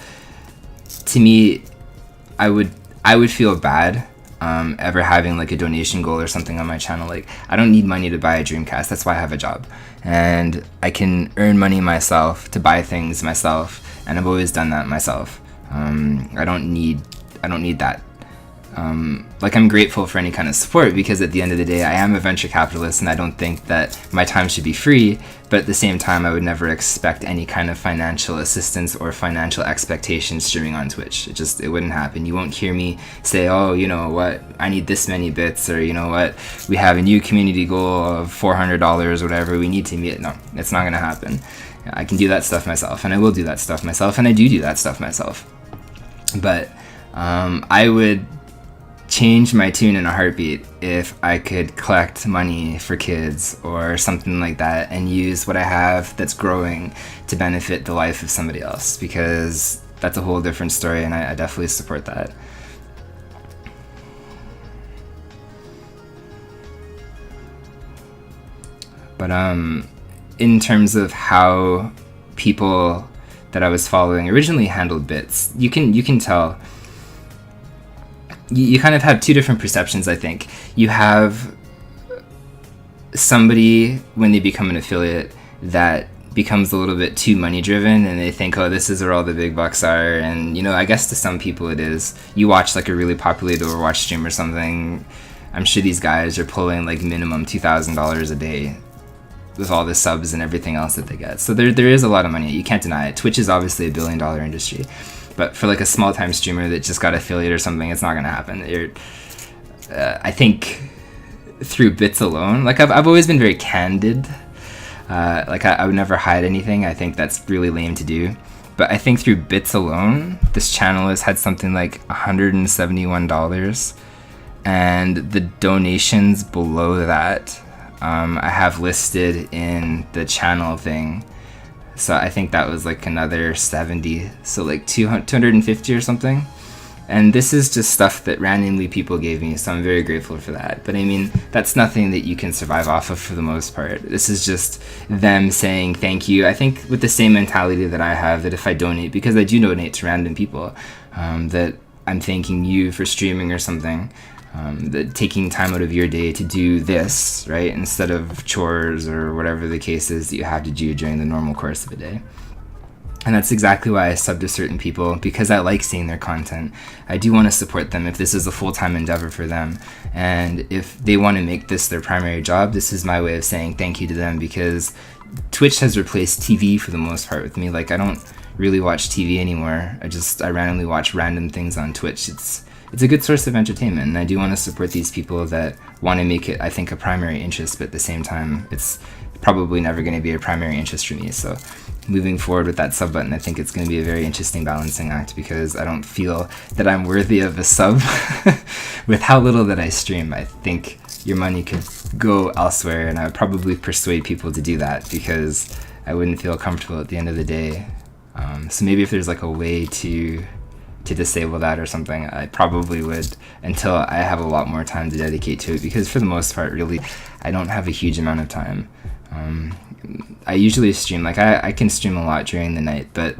to me, I would feel bad ever having like a donation goal or something on my channel. Like, I don't need money to buy a Dreamcast. That's why I have a job, and I can earn money myself to buy things myself, and I've always done that myself. I don't need that. Like, I'm grateful for any kind of support, because at the end of the day, I am a venture capitalist, and I don't think that my time should be free, but at the same time, I would never expect any kind of financial assistance or financial expectations streaming on Twitch. It wouldn't happen. You won't hear me say, oh, you know what, I need this many bits, or you know what, we have a new community goal of $400, whatever we need to meet. No, it's not gonna happen. I can do that stuff myself, and I will do that stuff myself, and I do that stuff myself. But I would change my tune in a heartbeat if I could collect money for kids or something like that and use what I have that's growing to benefit the life of somebody else, because that's a whole different story, and I definitely support that. But in terms of how people that I was following originally handled bits, you can tell. You kind of have two different perceptions, I think. You have somebody, when they become an affiliate, that becomes a little bit too money driven, and they think, oh, this is where all the big bucks are. And, you know, I guess to some people it is. You watch like a really popular Overwatch stream or something, I'm sure these guys are pulling like minimum $2,000 a day with all the subs and everything else that they get. So there is a lot of money. You can't deny it. Twitch is obviously $1 billion industry. But for like a small time streamer that just got affiliate or something, it's not gonna happen. I think through bits alone, like I've always been very candid. Like I would never hide anything. I think that's really lame to do. But I think through bits alone, this channel has had something like $171, and the donations below that, I have listed in the channel thing. So I think that was like another 70, so like 250 or something. And this is just stuff that randomly people gave me, so I'm very grateful for that. But I mean, that's nothing that you can survive off of for the most part. This is just them saying thank you. I think with the same mentality that I have, that if I donate, because I do donate to random people, that I'm thanking you for streaming or something. That taking time out of your day to do this, right, instead of chores or whatever the case is that you have to do during the normal course of a day. And that's exactly why I sub to certain people, because I like seeing their content. I do want to support them if this is a full-time endeavor for them. And if they want to make this their primary job, this is my way of saying thank you to them, because Twitch has replaced TV for the most part with me. Like, I don't really watch TV anymore. I randomly watch random things on Twitch. It's a good source of entertainment, and I do want to support these people that want to make it, I think, a primary interest, but at the same time, it's probably never going to be a primary interest for me. So moving forward with that sub button, I think it's going to be a very interesting balancing act, because I don't feel that I'm worthy of a sub with how little that I stream. I think your money could go elsewhere, and I would probably persuade people to do that, because I wouldn't feel comfortable at the end of the day. So maybe if there's like a way to disable that or something, I probably would, until I have a lot more time to dedicate to it, because for the most part, really, I don't have a huge amount of time. I usually stream, like I can stream a lot during the night, but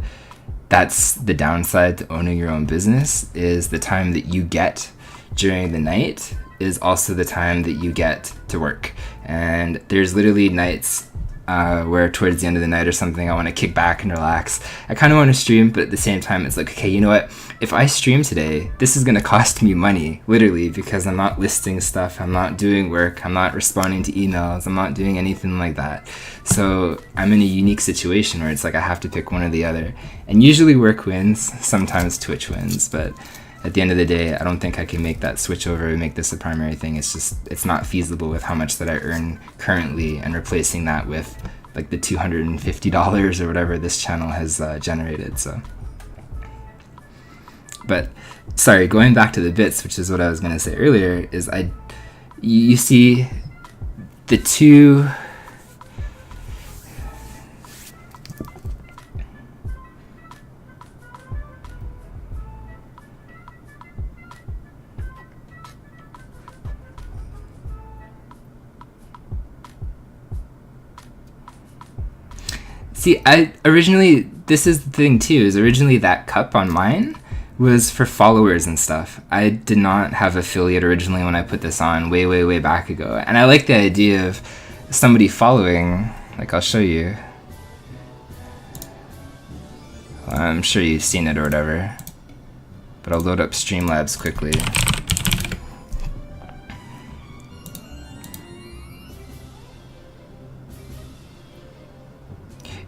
that's the downside to owning your own business, is the time that you get during the night is also the time that you get to work. And there's literally nights where towards the end of the night or something, I want to kick back and relax. I kind of want to stream, but at the same time, it's like, okay, you know what? If I stream today, this is going to cost me money, literally, because I'm not listing stuff, I'm not doing work, I'm not responding to emails, I'm not doing anything like that. So I'm in a unique situation where it's like I have to pick one or the other. And usually work wins, sometimes Twitch wins, but at the end of the day, I don't think I can make that switch over and make this a primary thing. It's not feasible with how much that I earn currently, and replacing that with like the $250 or whatever this channel has generated. So, but sorry, going back to the bits, which is what I was going to say earlier, is you see the two. See, this is the thing too, is originally that cup on mine was for followers and stuff. I did not have affiliate originally when I put this on way back ago. And I like the idea of somebody following, like I'll show you. I'm sure you've seen it or whatever, but I'll load up Streamlabs quickly.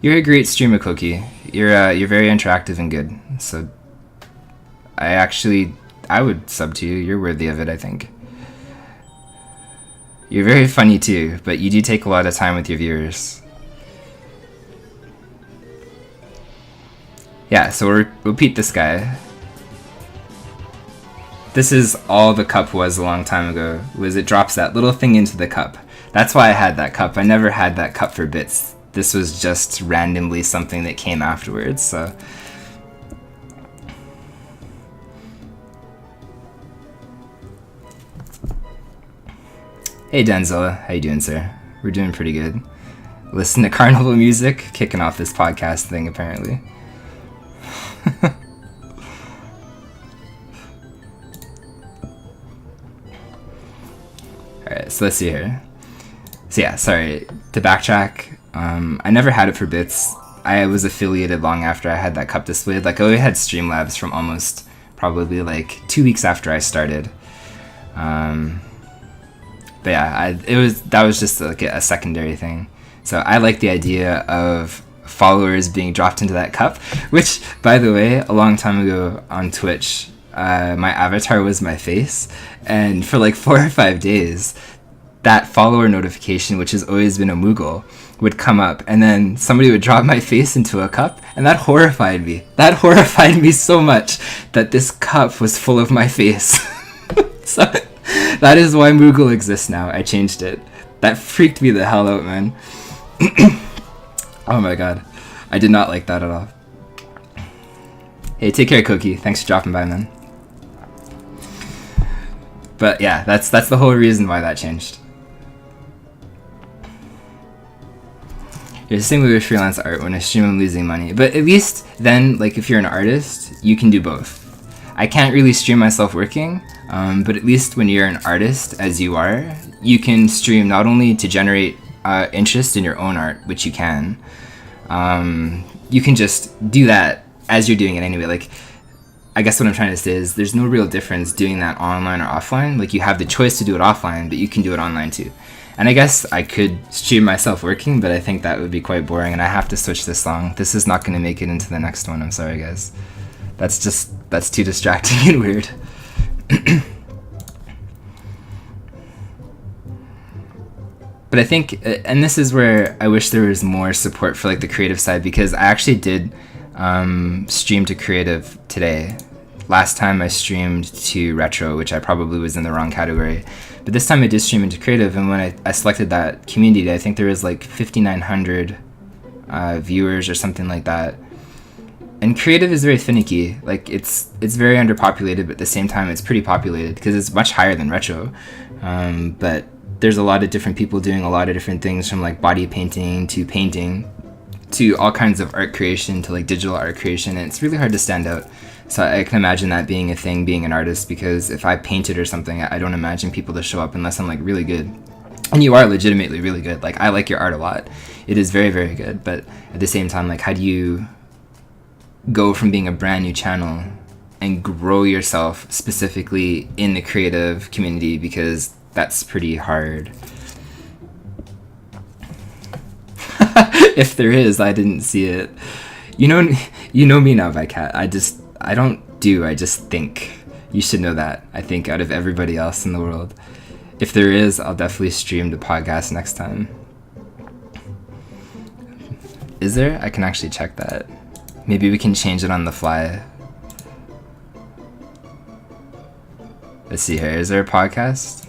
You're a great streamer, Cookie. You're very interactive and good. So I would sub to you. You're worthy of it, I think. You're very funny too, but you do take a lot of time with your viewers. Yeah, so we'll repeat this guy. This is all the cup was a long time ago, was it drops that little thing into the cup. That's why I had that cup. I never had that cup for bits. This was just randomly something that came afterwards, so. Hey Denzel, how you doing, sir? We're doing pretty good. Listen to carnival music, kicking off this podcast thing apparently. Alright, so let's see here. So yeah, sorry, to backtrack, I never had it for bits. I was affiliated long after I had that cup displayed. Like, I already had Streamlabs from almost probably like 2 weeks after I started. But yeah, that was just like a secondary thing. So I like the idea of followers being dropped into that cup, which, by the way, a long time ago on Twitch, my avatar was my face, and for like 4 or 5 days, that follower notification, which has always been a Moogle, would come up, and then somebody would drop my face into a cup, and that horrified me. That horrified me so much that this cup was full of my face. So that is why Moogle exists now. I changed it. That freaked me the hell out, man. Oh my god. I did not like that at all. Hey, take care, Cookie. Thanks for dropping by, man. But yeah, that's the whole reason why that changed. You're the same way with freelance art. When I stream, I'm losing money. But at least then, like, if you're an artist, you can do both. I can't really stream myself working, but at least when you're an artist, as you are, you can stream not only to generate interest in your own art, which you can just do that as you're doing it anyway. Like, I guess what I'm trying to say is there's no real difference doing that online or offline. Like, you have the choice to do it offline, but you can do it online too. And I guess I could stream myself working, but I think that would be quite boring, and I have to switch this song. This is not going to make it into the next one. I'm sorry, guys. That's too distracting and weird. But I think, and this is where I wish there was more support for like the creative side, because I actually did stream to creative today. Last time I streamed to retro, which I probably was in the wrong category. But this time I did stream into creative, and when I selected that community, I think there was like 5,900 viewers or something like that. And creative is very finicky. Like, it's very underpopulated, but at the same time it's pretty populated because it's much higher than retro. But there's a lot of different people doing a lot of different things, from like body painting to all kinds of art creation to like digital art creation, and it's really hard to stand out. So I can imagine that being a thing, being an artist, because if I painted or something, I don't imagine people to show up unless I'm like really good. And you are legitimately really good. Like, I like your art a lot. It is very, very good. But at the same time, like, how do you go from being a brand new channel and grow yourself specifically in the creative community, because that's pretty hard. If there is, I didn't see it. You know me now, Vicat. I don't do, I just think. You should know that. I think out of everybody else in the world. If there is, I'll definitely stream the podcast next time. Is there? I can actually check that. Maybe we can change it on the fly. Let's see here. Is there a podcast?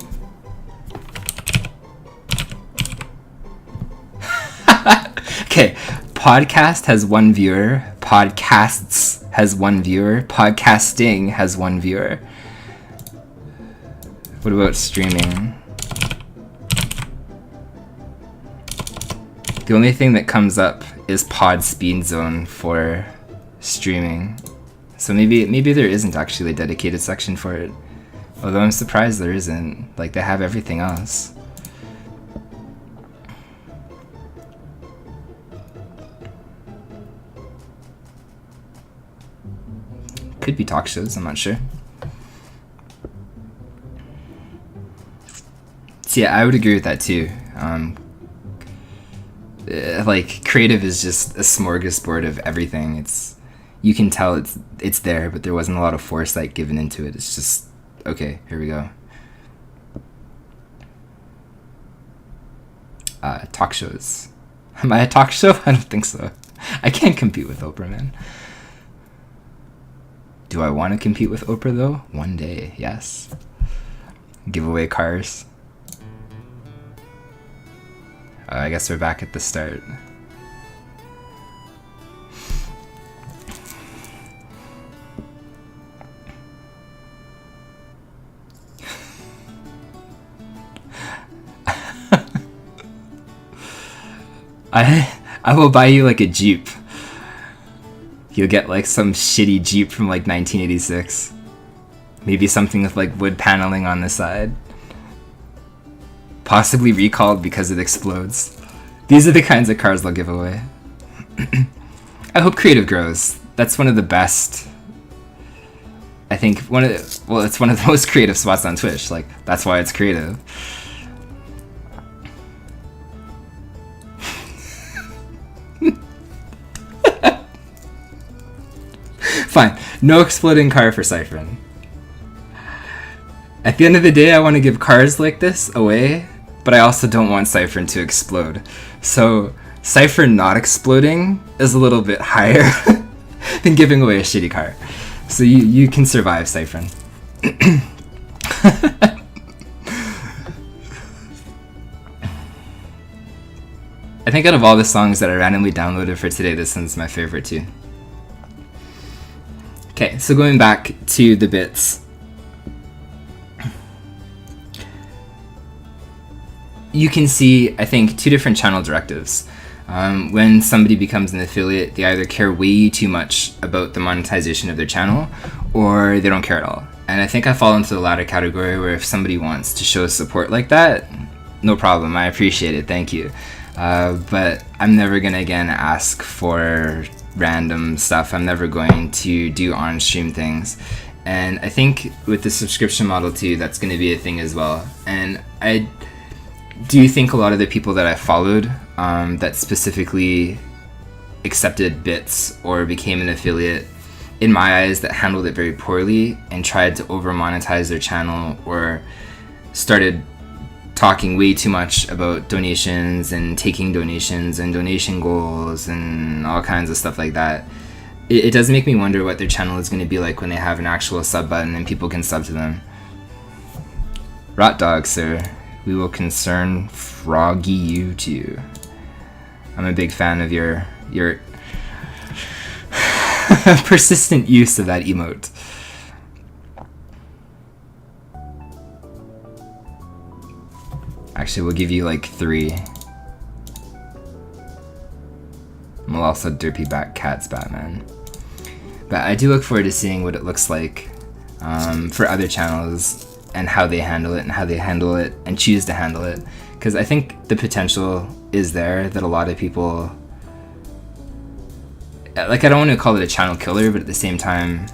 Okay. Podcast has 1 viewer. Podcasts has 1 viewer. Podcasting has 1 viewer. What about streaming? The only thing that comes up is Pod Speed Zone for streaming. So maybe there isn't actually a dedicated section for it. Although I'm surprised there isn't. Like, they have everything else. Could be talk shows, I'm not sure. So yeah, I would agree with that too. Like, creative is just a smorgasbord of everything. You can tell it's there, but there wasn't a lot of foresight given into it. It's just, okay, here we go. Talk shows. Am I a talk show? I don't think so. I can't compete with Oprah, man. Do I want to compete with Oprah though? One day, yes. Give away cars. I guess we're back at the start. I will buy you like a Jeep. You'll get like some shitty Jeep from like 1986. Maybe something with like wood paneling on the side. Possibly recalled because it explodes. These are the kinds of cars they'll give away. I hope creative grows. That's one of the best. I think it's one of the most creative spots on Twitch. Like, that's why it's creative. Fine. No exploding car for Cyphern. At the end of the day, I want to give cars like this away, but I also don't want Cyphern to explode. So, Cyphern not exploding is a little bit higher than giving away a shitty car. So you can survive, Cyphern. I think out of all the songs that I randomly downloaded for today, this one's my favorite too. Okay, so going back to the bits. You can see, I think, two different channel directives. When somebody becomes an affiliate, they either care way too much about the monetization of their channel, or they don't care at all. And I think I fall into the latter category, where if somebody wants to show support like that, no problem, I appreciate it, thank you. But I'm never gonna again ask for random stuff. I'm never going to do on-stream things. And I think with the subscription model too, that's gonna be a thing as well. And I do think a lot of the people that I followed that specifically accepted bits or became an affiliate, in my eyes, that handled it very poorly and tried to over monetize their channel or started talking way too much about donations and taking donations and donation goals and all kinds of stuff like that. It does make me wonder what their channel is going to be like when they have an actual sub button and people can sub to them. Rot dog, sir. We will concern Froggy you too. I'm a big fan of your persistent use of that emote. Actually, we'll give you like 3. And we'll also derpy back Cat's Batman. But I do look forward to seeing what it looks like for other channels and how they handle it and choose to handle it. Because I think the potential is there that a lot of people, like, I don't want to call it a channel killer, but at the same time,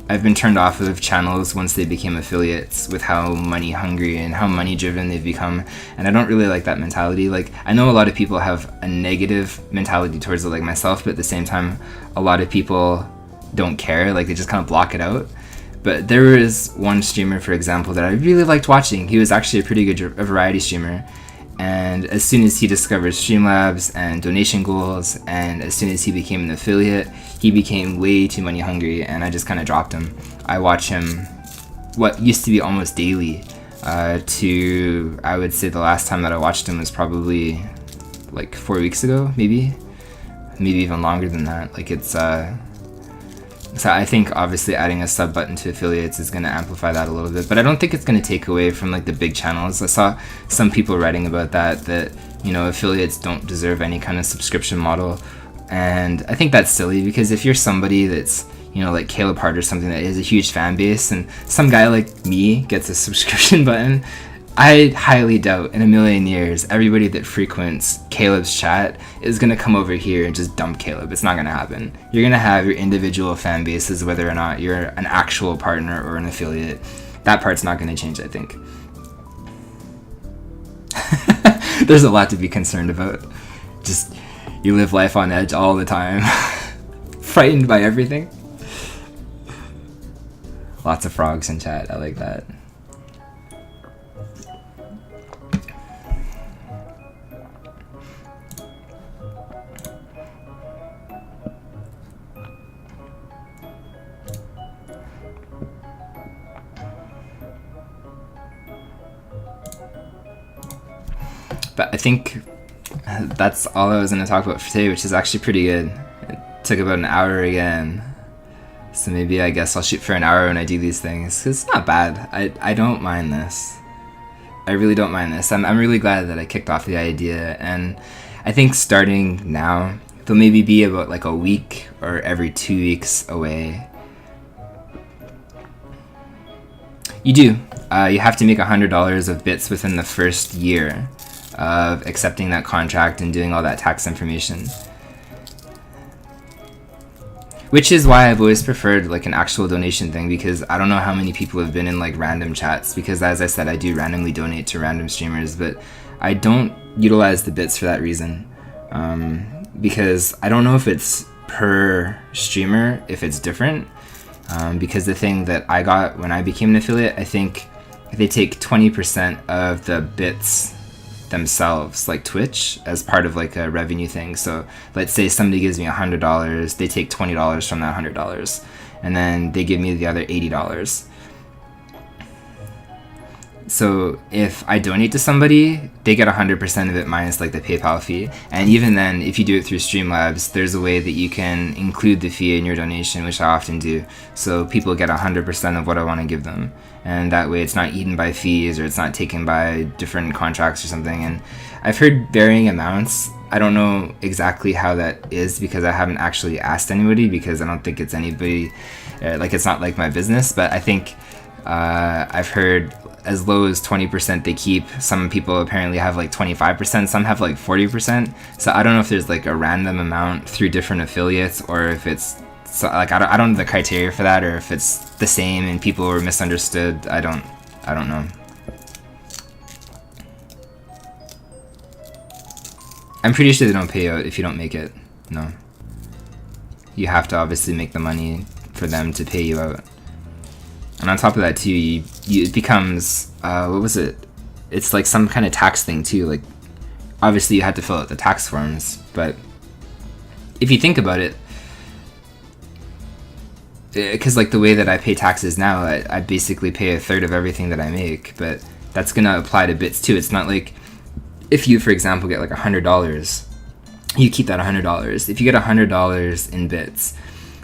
I've been turned off of channels once they became affiliates with how money hungry and how money driven they've become, and I don't really like that mentality. Like, I know a lot of people have a negative mentality towards it, like myself, but at the same time, a lot of people don't care, like they just kind of block it out. But there is one streamer, for example, that I really liked watching. He was actually a pretty good variety streamer, and as soon as he discovered Streamlabs and donation goals, and as soon as he became an affiliate, he became way too money hungry, and I just kind of dropped him. I watch him what used to be almost daily to, I would say the last time that I watched him was probably like 4 weeks ago, maybe even longer than that. Like, it's so I think obviously adding a sub button to affiliates is going to amplify that a little bit, but I don't think it's going to take away from like the big channels. I saw some people writing about that, you know, affiliates don't deserve any kind of subscription model, and I think that's silly, because if you're somebody that's, you know, like Caleb Hart or something that has a huge fan base, and some guy like me gets a subscription button, I highly doubt in a million years everybody that frequents Caleb's chat is going to come over here and just dump Caleb. It's not going to happen. You're going to have your individual fan bases, whether or not you're an actual partner or an affiliate. That part's not going to change, I think. There's a lot to be concerned about. Just, you live life on edge all the time. Frightened by everything. Lots of frogs in chat. I like that. I think that's all I was going to talk about for today, which is actually pretty good. It took about an hour again. So maybe I guess I'll shoot for an hour when I do these things. 'Cause it's not bad. I don't mind this. I really don't mind this. I'm really glad that I kicked off the idea. And I think starting now, they'll maybe be about like a week or every 2 weeks away. You do. You have to make $100 of bits within the first year of accepting that contract and doing all that tax information. Which is why I've always preferred like an actual donation thing, because I don't know how many people have been in like random chats, because as I said, I do randomly donate to random streamers, but I don't utilize the bits for that reason. Because I don't know if it's per streamer, if it's different. Because the thing that I got when I became an affiliate, I think they take 20% of the bits themselves, like Twitch, as part of like a revenue thing. So let's say somebody gives me $100, they take $20 from that $100, and then they give me the other $80. So if I donate to somebody, they get 100% of it minus like the PayPal fee. And even then, if you do it through Streamlabs, there's a way that you can include the fee in your donation, which I often do. So people get 100% of what I want to give them. And that way it's not eaten by fees, or it's not taken by different contracts or something. And I've heard varying amounts. I don't know exactly how that is, because I haven't actually asked anybody, because I don't think it's anybody, like it's not like my business. But I think I've heard as low as 20% they keep. Some people apparently have like 25%, some have like 40%. So I don't know if there's like a random amount through different affiliates, or if it's so, like I don't know the criteria for that, or if it's the same and people were misunderstood. I don't know. I'm pretty sure they don't pay out if you don't make it. No. You have to obviously make the money for them to pay you out. And on top of that too, it becomes, what was it? It's like some kind of tax thing too. Like, obviously you had to fill out the tax forms, but if you think about it, because like the way that I pay taxes now, I basically pay a third of everything that I make, but that's gonna apply to bits too. It's not like if you, for example, get like $100, you keep that $100. If you get $100 in bits,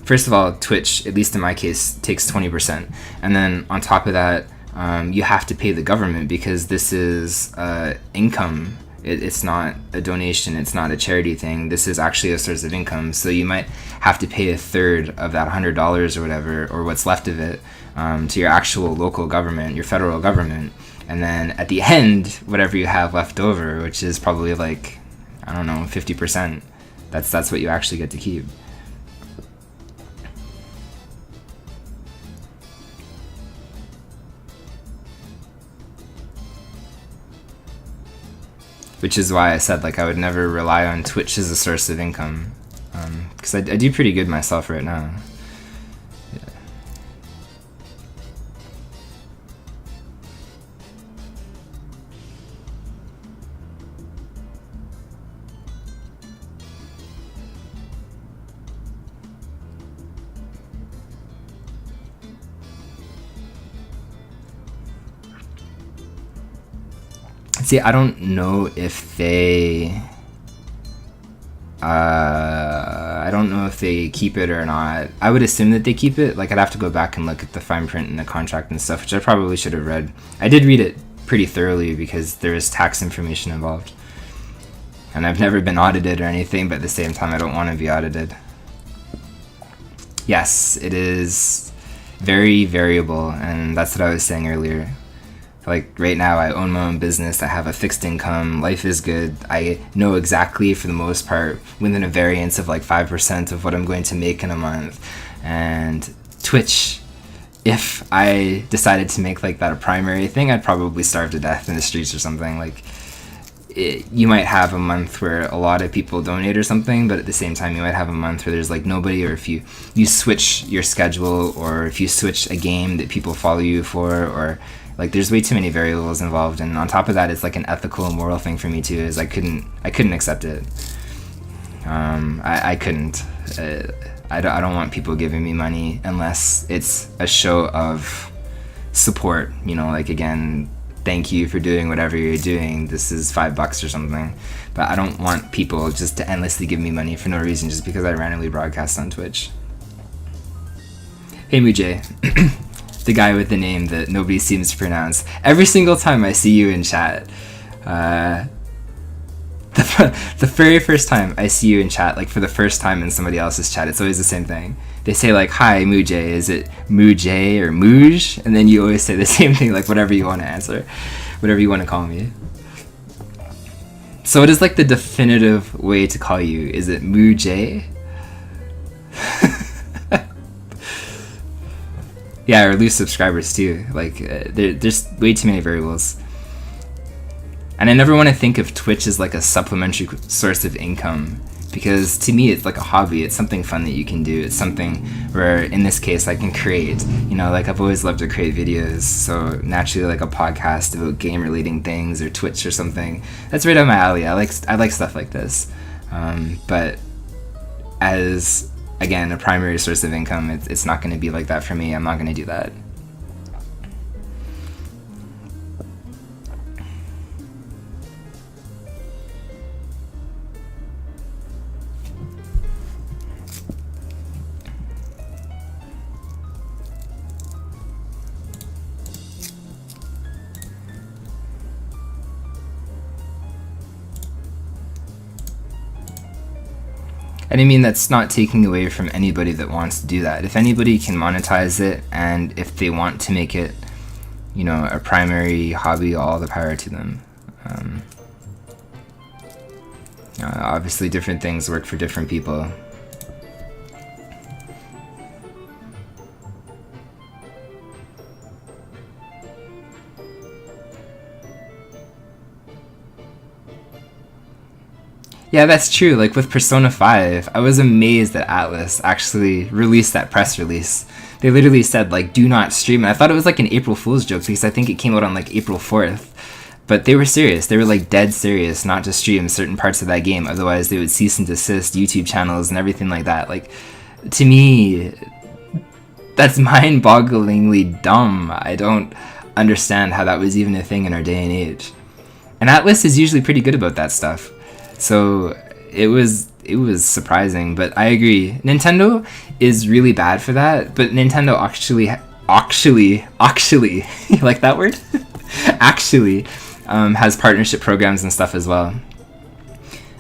first of all, Twitch, at least in my case, takes 20%. And then on top of that, you have to pay the government, because this is income. It's not a donation. It's not a charity thing. This is actually a source of income. So you might have to pay a third of that $100 or whatever, or what's left of it, to your actual local government, your federal government. And then at the end, whatever you have left over, which is probably like, I don't know, 50%, that's what you actually get to keep. Which is why I said like I would never rely on Twitch as a source of income, because I do pretty good myself right now. Yeah. See, I don't know if they keep it or not. I would assume that they keep it. Like, I'd have to go back and look at the fine print and the contract and stuff, which I probably should have read. I did read it pretty thoroughly, because there is tax information involved. And I've never been audited or anything, but at the same time, I don't want to be audited. Yes, it is very variable, and that's what I was saying earlier. Like right now, I own my own business, I have a fixed income, life is good. I know exactly, for the most part, within a variance of like 5% of what I'm going to make in a month. And Twitch, if I decided to make like that a primary thing, I'd probably starve to death in the streets or something. Like, you might have a month where a lot of people donate or something, but at the same time you might have a month where there's like nobody, or if you switch your schedule, or if you switch a game that people follow you for, or like there's way too many variables involved. And on top of that, it's like an ethical and moral thing for me too, is I couldn't accept it. I couldn't. I don't want people giving me money unless it's a show of support, you know, like, again, thank you for doing whatever you're doing. This is $5 or something. But I don't want people just to endlessly give me money for no reason just because I randomly broadcast on Twitch. Hey Mujay, the guy with the name that nobody seems to pronounce. Every single time I see you in chat, the very first time I see you in chat, like for the first time in somebody else's chat, it's always the same thing. They say like, hi Mujay, is it Mujay or Muj? And then you always say the same thing, like whatever you want to answer, whatever you want to call me. So what is like the definitive way to call you? Is it Mujay? Yeah, or lose subscribers too. Like there's way too many variables. And I never want to think of Twitch as like a supplementary source of income, because to me it's like a hobby. It's something fun that you can do. It's something where in this case I can create, you know, like I've always loved to create videos, so naturally like a podcast about game relating things or Twitch or something, that's right up my alley. I like stuff like this, but as again a primary source of income, it's not going to be like that for me. I'm not going to do that. And I mean, that's not taking away from anybody that wants to do that. If anybody can monetize it, and if they want to make it, you know, a primary hobby, all the power to them. Obviously, different things work for different people. Yeah, that's true. Like with Persona 5, I was amazed that Atlas actually released that press release. They literally said, like, do not stream. And I thought it was like an April Fool's joke because I think it came out on like April 4th. But they were serious. They were like dead serious not to stream certain parts of that game. Otherwise, they would cease and desist YouTube channels and everything like that. Like, to me, that's mind-bogglingly dumb. I don't understand how that was even a thing in our day and age. And Atlas is usually pretty good about that stuff. So it was surprising, but I agree. Nintendo is really bad for that, but Nintendo actually, you like that word? Actually, has partnership programs and stuff as well.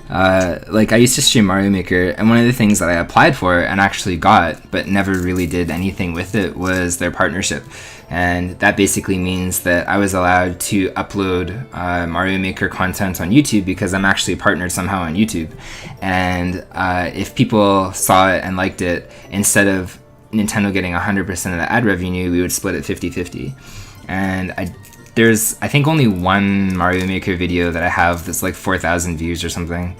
Like I used to stream Mario Maker, and one of the things that I applied for and actually got, but never really did anything with it, was their partnership. And that basically means that I was allowed to upload Mario Maker content on YouTube because I'm actually partnered somehow on YouTube. And if people saw it and liked it, instead of Nintendo getting 100% of the ad revenue, we would split it 50-50. And there's, I think, only one Mario Maker video that I have that's like 4,000 views or something,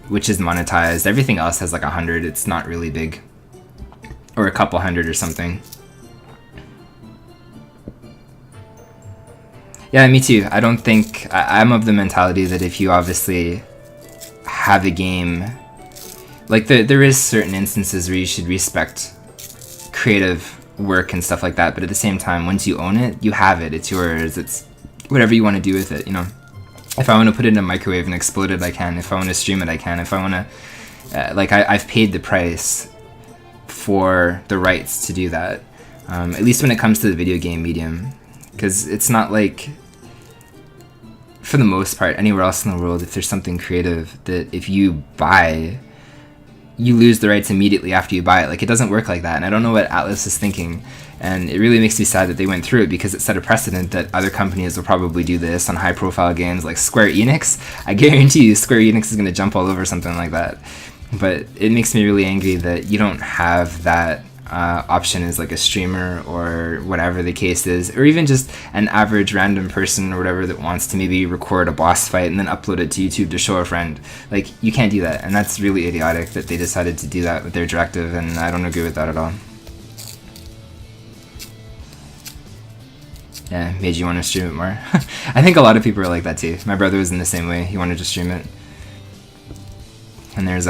which is monetized. Everything else has like 100. It's not really big. Or a couple hundred or something. Yeah, me too. I don't think... I'm of the mentality that if you obviously have a game... Like, there is certain instances where you should respect creative work and stuff like that, but at the same time, once you own it, you have it. It's yours. It's whatever you want to do with it, you know? If I want to put it in a microwave and explode it, I can. If I want to stream it, I can. If I want to... I've paid the price for the rights to do that. At least when it comes to the video game medium. Because it's not like... For the most part, anywhere else in the world, if there's something creative that if you buy, you lose the rights immediately after you buy it. Like, it doesn't work like that, and I don't know what Atlas is thinking, and it really makes me sad that they went through it, because it set a precedent that other companies will probably do this on high-profile games like Square Enix. I guarantee you Square Enix is going to jump all over something like that. But it makes me really angry that you don't have that option as like a streamer or whatever the case is, or even just an average random person or whatever that wants to maybe record a boss fight and then upload it to YouTube to show a friend. Like, you can't do that, and that's really idiotic that they decided to do that with their directive, and I don't agree with that at all. Yeah, made you want to stream it more. I think a lot of people are like that too. My brother was in the same way. He wanted to stream it. And there's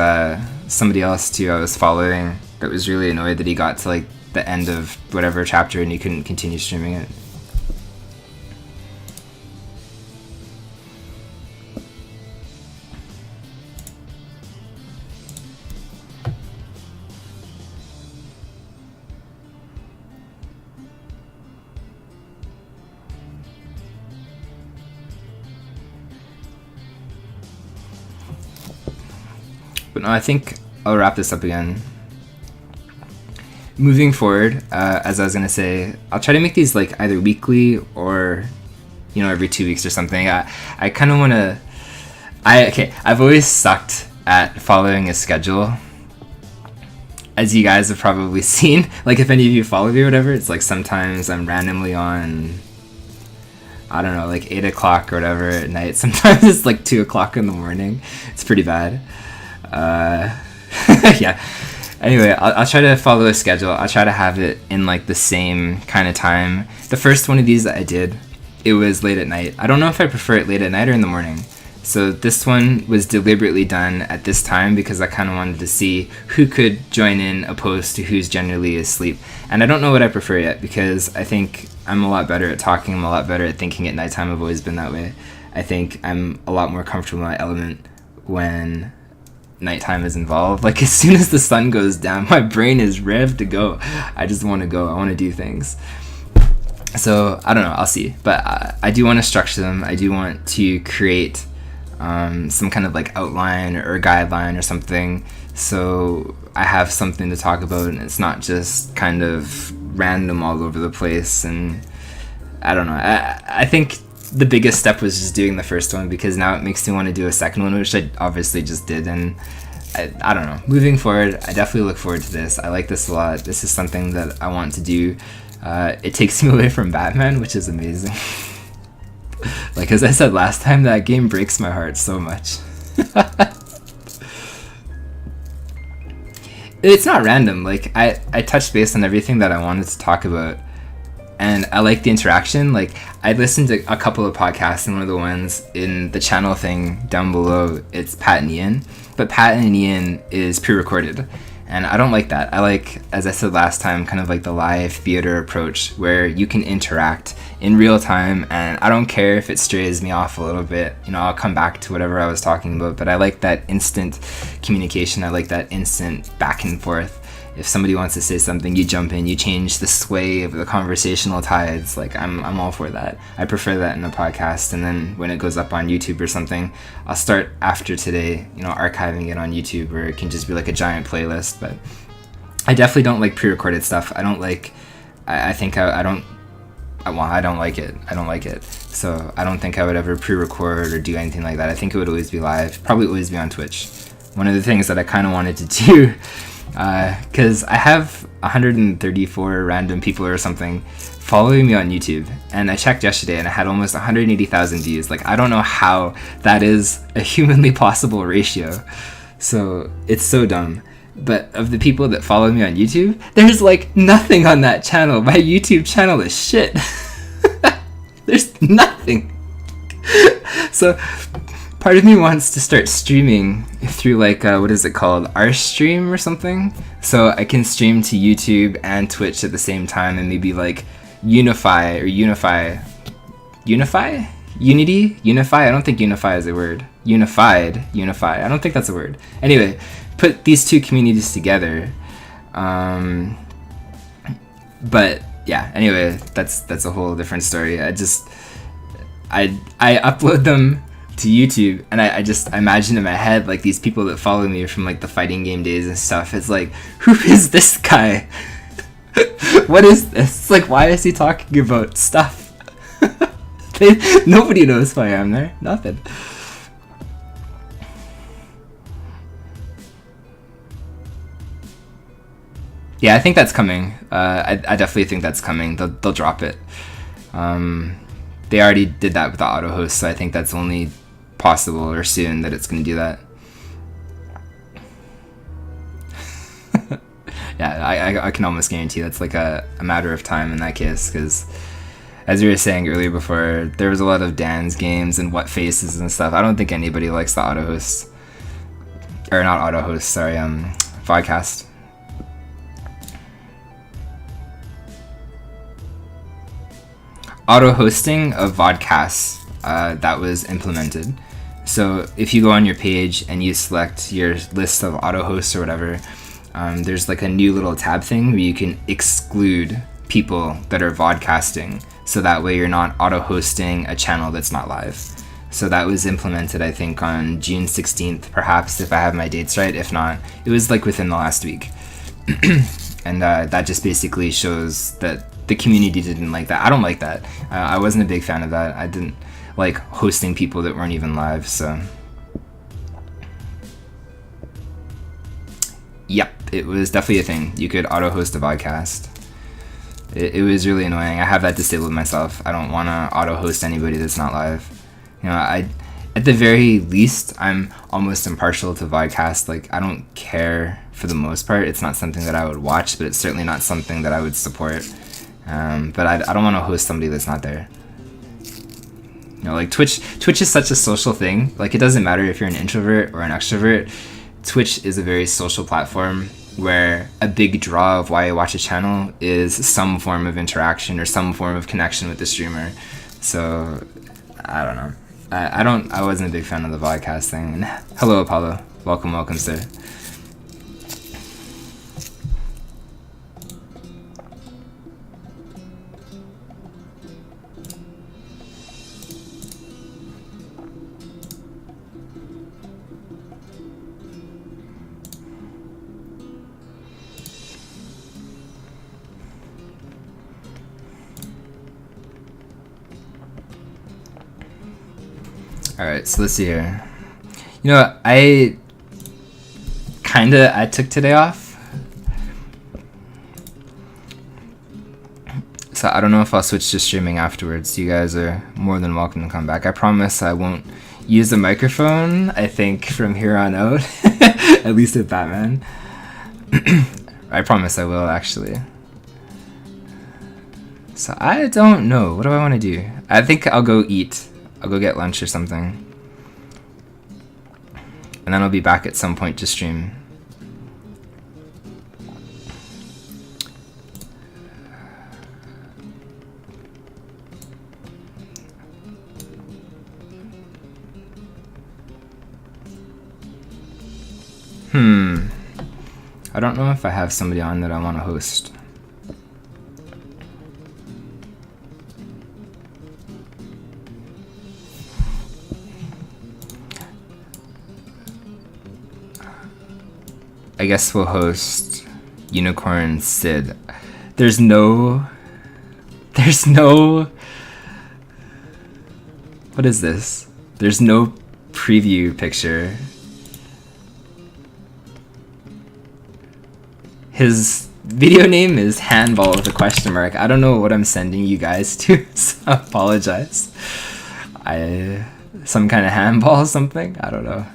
somebody else too I was following that was really annoyed that he got to like the end of whatever chapter and he couldn't continue streaming it. But no, I think I'll wrap this up again. Moving forward, as I was gonna say, I'll try to make these like either weekly or, you know, every 2 weeks or something. I kind of want to. I've always sucked at following a schedule, as you guys have probably seen. Like, if any of you follow me or whatever, it's like sometimes I'm randomly on, I don't know, like 8 o'clock or whatever at night. Sometimes it's like 2 o'clock in the morning. It's pretty bad. Yeah. Anyway, I'll try to follow a schedule. I'll try to have it in like the same kind of time. The first one of these that I did, it was late at night. I don't know if I prefer it late at night or in the morning. So this one was deliberately done at this time because I kind of wanted to see who could join in opposed to who's generally asleep. And I don't know what I prefer yet because I think I'm a lot better at talking. I'm a lot better at thinking at nighttime. I've always been that way. I think I'm a lot more comfortable in my element when nighttime is involved. Like, as soon as the sun goes down, my brain is revved to go. I just want to go. I want to do things. So I don't know. I'll see. But I do want to structure them. I do want to create some kind of like outline or guideline or something, so I have something to talk about and it's not just kind of random all over the place. And I don't know. I think the biggest step was just doing the first one, because now it makes me want to do a second one, which I obviously just did. And I don't know. Moving forward, I definitely look forward to this. I like this a lot. This is something that I want to do. It takes me away from Batman, which is amazing. Like, as I said last time, that game breaks my heart so much. It's not random. Like, I touched base on everything that I wanted to talk about. And I like the interaction. Like, I listened to a couple of podcasts, and one of the ones in the channel thing down below, it's Pat and Ian. But Pat and Ian is pre-recorded. And I don't like that. I like, as I said last time, kind of like the live theater approach where you can interact in real time, and I don't care if it strays me off a little bit. You know, I'll come back to whatever I was talking about, but I like that instant communication. I like that instant back and forth. If somebody wants to say something, you jump in, you change the sway of the conversational tides. Like, I'm all for that. I prefer that in a podcast. And then when it goes up on YouTube or something, I'll start after today, you know, archiving it on YouTube, where it can just be like a giant playlist. But I definitely don't like pre-recorded stuff. I don't like, I think I don't like it. I don't like it. So I don't think I would ever pre-record or do anything like that. I think it would always be live, probably always be on Twitch. One of the things that I kind of wanted to do, because I have 134 random people or something following me on YouTube, and I checked yesterday and I had almost 180,000 views. Like, I don't know how that is a humanly possible ratio. So it's so dumb. But of the people that follow me on YouTube, there's like nothing on that channel. My YouTube channel is shit. There's nothing. So part of me wants to start streaming through like, what is it called? Rstream or something? So I can stream to YouTube and Twitch at the same time, and maybe like unify. Unity? Unify? I don't think unify is a word. Unify. I don't think that's a word. Anyway, put these two communities together. But yeah, anyway, that's a whole different story. I upload them to YouTube, and I imagine in my head like these people that follow me from like the fighting game days and stuff. It's like, who is this guy? What is this? It's like, why is he talking about stuff? Nobody knows why I'm there. Nothing. Yeah, I think that's coming. I definitely think that's coming. They'll drop it. They already did that with the auto host, so I think that's only possible or soon that it's going to do that. Yeah, I can almost guarantee that's like a matter of time in that case, because as we were saying earlier before, there was a lot of Dan's games and what faces and stuff. I don't think anybody likes the auto host. Or not auto host, sorry, vodcast. Auto hosting of vodcasts that was implemented. So if you go on your page and you select your list of auto hosts or whatever, there's like a new little tab thing where you can exclude people that are vodcasting, so that way you're not auto hosting a channel that's not live. So that was implemented, I think, on June 16th, perhaps, if I have my dates right. If not, it was like within the last week. And that just basically shows that the community didn't like that. I don't like that. I wasn't a big fan of that. I didn't like hosting people that weren't even live, so. Yep, it was definitely a thing. You could auto-host a podcast. It was really annoying. I have that disabled myself. I don't want to auto-host anybody that's not live. You know, at the very least, I'm almost impartial to vodcast. Like, I don't care for the most part. It's not something that I would watch, but it's certainly not something that I would support. But I don't want to host somebody that's not there. You know, like Twitch is such a social thing. Like, it doesn't matter if you're an introvert or an extrovert. Twitch is a very social platform where a big draw of why I watch a channel is some form of interaction or some form of connection with the streamer. So, I don't know. I wasn't a big fan of the vodcast thing. And hello, Apollo. Welcome, sir. Alright, so let's see here. You know, I took today off. So I don't know if I'll switch to streaming afterwards. You guys are more than welcome to come back. I promise I won't use the microphone, I think, from here on out. At least with Batman. I promise I will, actually. So I don't know. What do I want to do? I think I'll go eat. I'll go get lunch or something. And then I'll be back at some point to stream. I don't know if I have somebody on that I want to host. I guess we'll host Unicorn Sid. There's no... What is this? There's no preview picture. His video name is Handball with a question mark. I don't know what I'm sending you guys to, so I apologize. Some kind of handball or something? I don't know.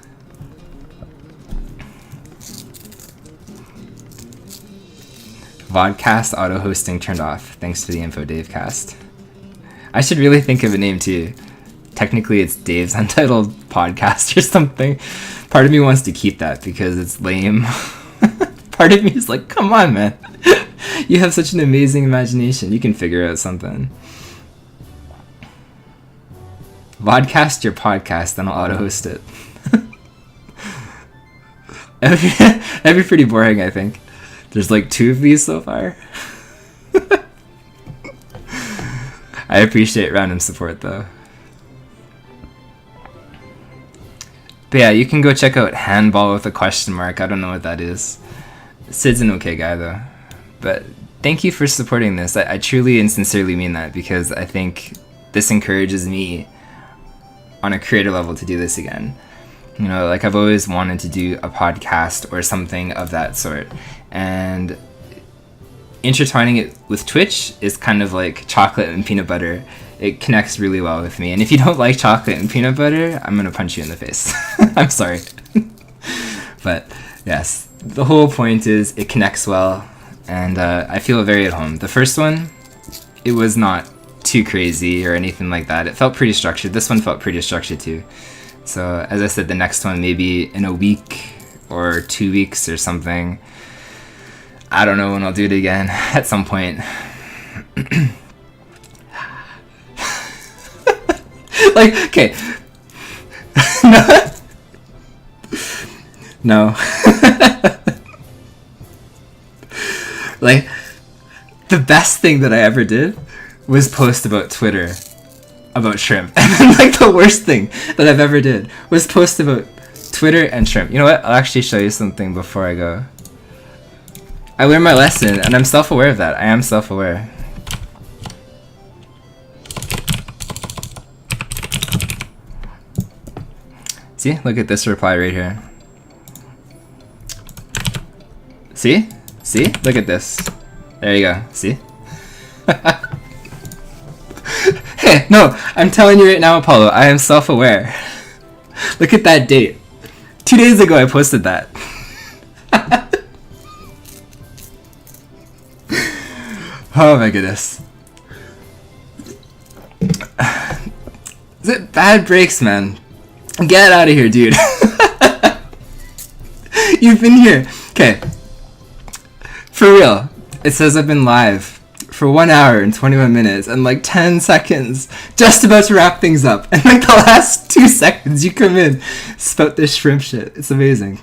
Vodcast auto hosting turned off. Thanks for the info, Davecast. I should really think of a name too. Technically, it's Dave's Untitled Podcast or something. Part of me wants to keep that because it's lame. Part of me is like, come on, man. You have such an amazing imagination. You can figure out something. Vodcast your podcast, then I'll auto host it. That'd be pretty boring, I think. There's like 2 of these so far. I appreciate random support though. But yeah, you can go check out Handball with a question mark. I don't know what that is. Sid's an okay guy though. But thank you for supporting this. I truly and sincerely mean that because I think this encourages me on a creator level to do this again. You know, like I've always wanted to do a podcast or something of that sort. And intertwining it with Twitch is kind of like chocolate and peanut butter. It connects really well with me. And if you don't like chocolate and peanut butter, I'm going to punch you in the face. I'm sorry. But yes, the whole point is it connects well. And I feel very at home. The first one, it was not too crazy or anything like that. It felt pretty structured. This one felt pretty structured too. So as I said, the next one maybe in a week or 2 weeks or something. I don't know when I'll do it again. At some point. Like, okay. No. Like, the best thing that I ever did was post about Twitter about shrimp. And then, like, the worst thing that I've ever did was post about Twitter and shrimp. You know what? I'll actually show you something before I go. I learned my lesson, and I'm self-aware of that. I am self-aware. See? Look at this reply right here. See? See? Look at this. There you go. See? Hey, no! I'm telling you right now, Apollo, I am self-aware. Look at that date. 2 days ago I posted that. Oh my goodness. Is it bad breaks, man? Get out of here, dude. You've been here. Okay. For real. It says I've been live for 1 hour and 21 minutes and like 10 seconds. Just about to wrap things up. And like the last 2 seconds you come in, spout this shrimp shit. It's amazing.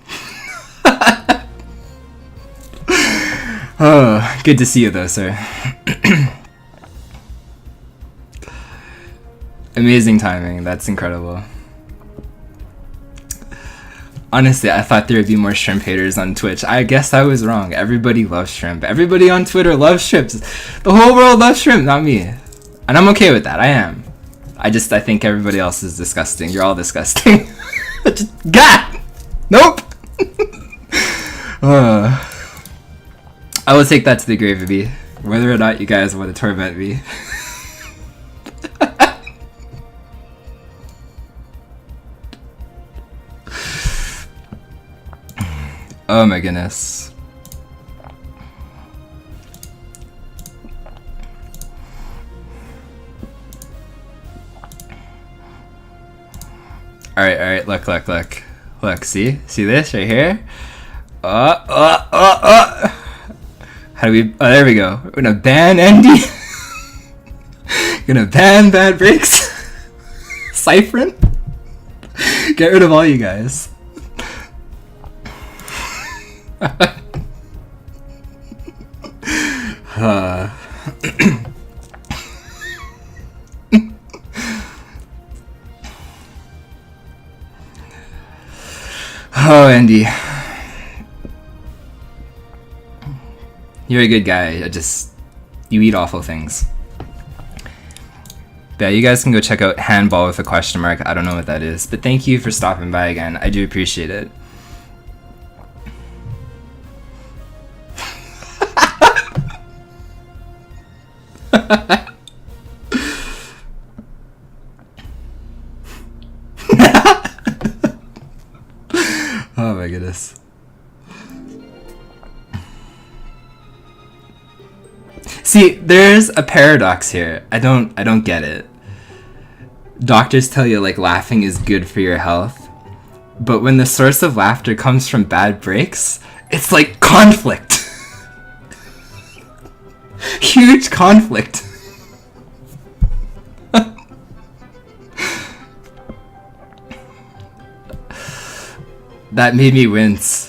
Oh, good to see you though, sir. Amazing timing. That's incredible. Honestly, I thought there would be more shrimp haters on Twitch. I guess I was wrong. Everybody loves shrimp. Everybody on Twitter loves shrimps. The whole world loves shrimp, not me. And I'm okay with that. I am. I think everybody else is disgusting. You're all disgusting. God! Nope! I will take that to the grave of me. Whether or not you guys want to torment me. Oh my goodness. Alright, look. Look, see? See this right here? How do we... Oh, there we go. We're gonna ban Andy. Gonna ban bad breaks. Cyphrin. Get rid of all you guys. Oh, Andy. You're a good guy. You eat awful things. But yeah, you guys can go check out handball with a question mark. I don't know what that is. But thank you for stopping by again. I do appreciate it. Oh my goodness. See, there's a paradox here. I don't get it. Doctors tell you like laughing is good for your health, but when the source of laughter comes from bad breaks, it's like conflict. Huge conflict. That made me wince.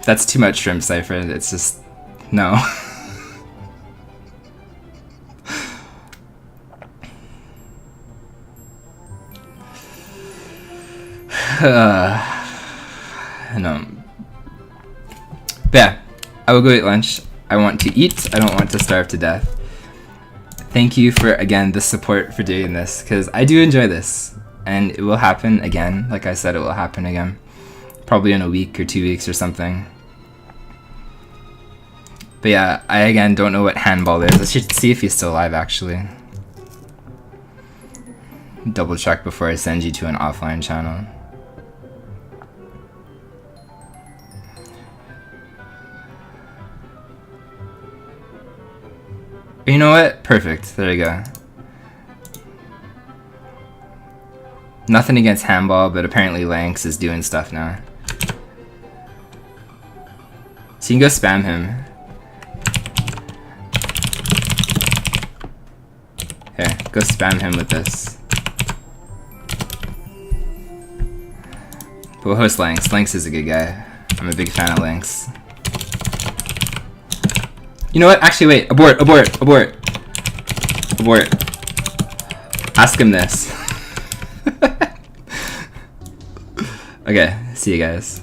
That's too much shrimp, Cypher. It's just, no. No. But yeah, I will go eat lunch. I want to eat. I don't want to starve to death. Thank you for, again, the support for doing this, because I do enjoy this. And it will happen again. Like I said, it will happen again. Probably in a week or 2 weeks or something. But yeah, I again don't know what handball is. I should see if he's still alive, actually. Double check before I send you to an offline channel. You know what? Perfect. There you go. Nothing against handball, but apparently Lanx is doing stuff now. So you can go spam him. Here, go spam him with this. But we'll host Lanx. Lanx is a good guy. I'm a big fan of Lanx. You know what? Actually, wait. Abort. Ask him this. Okay, see you guys.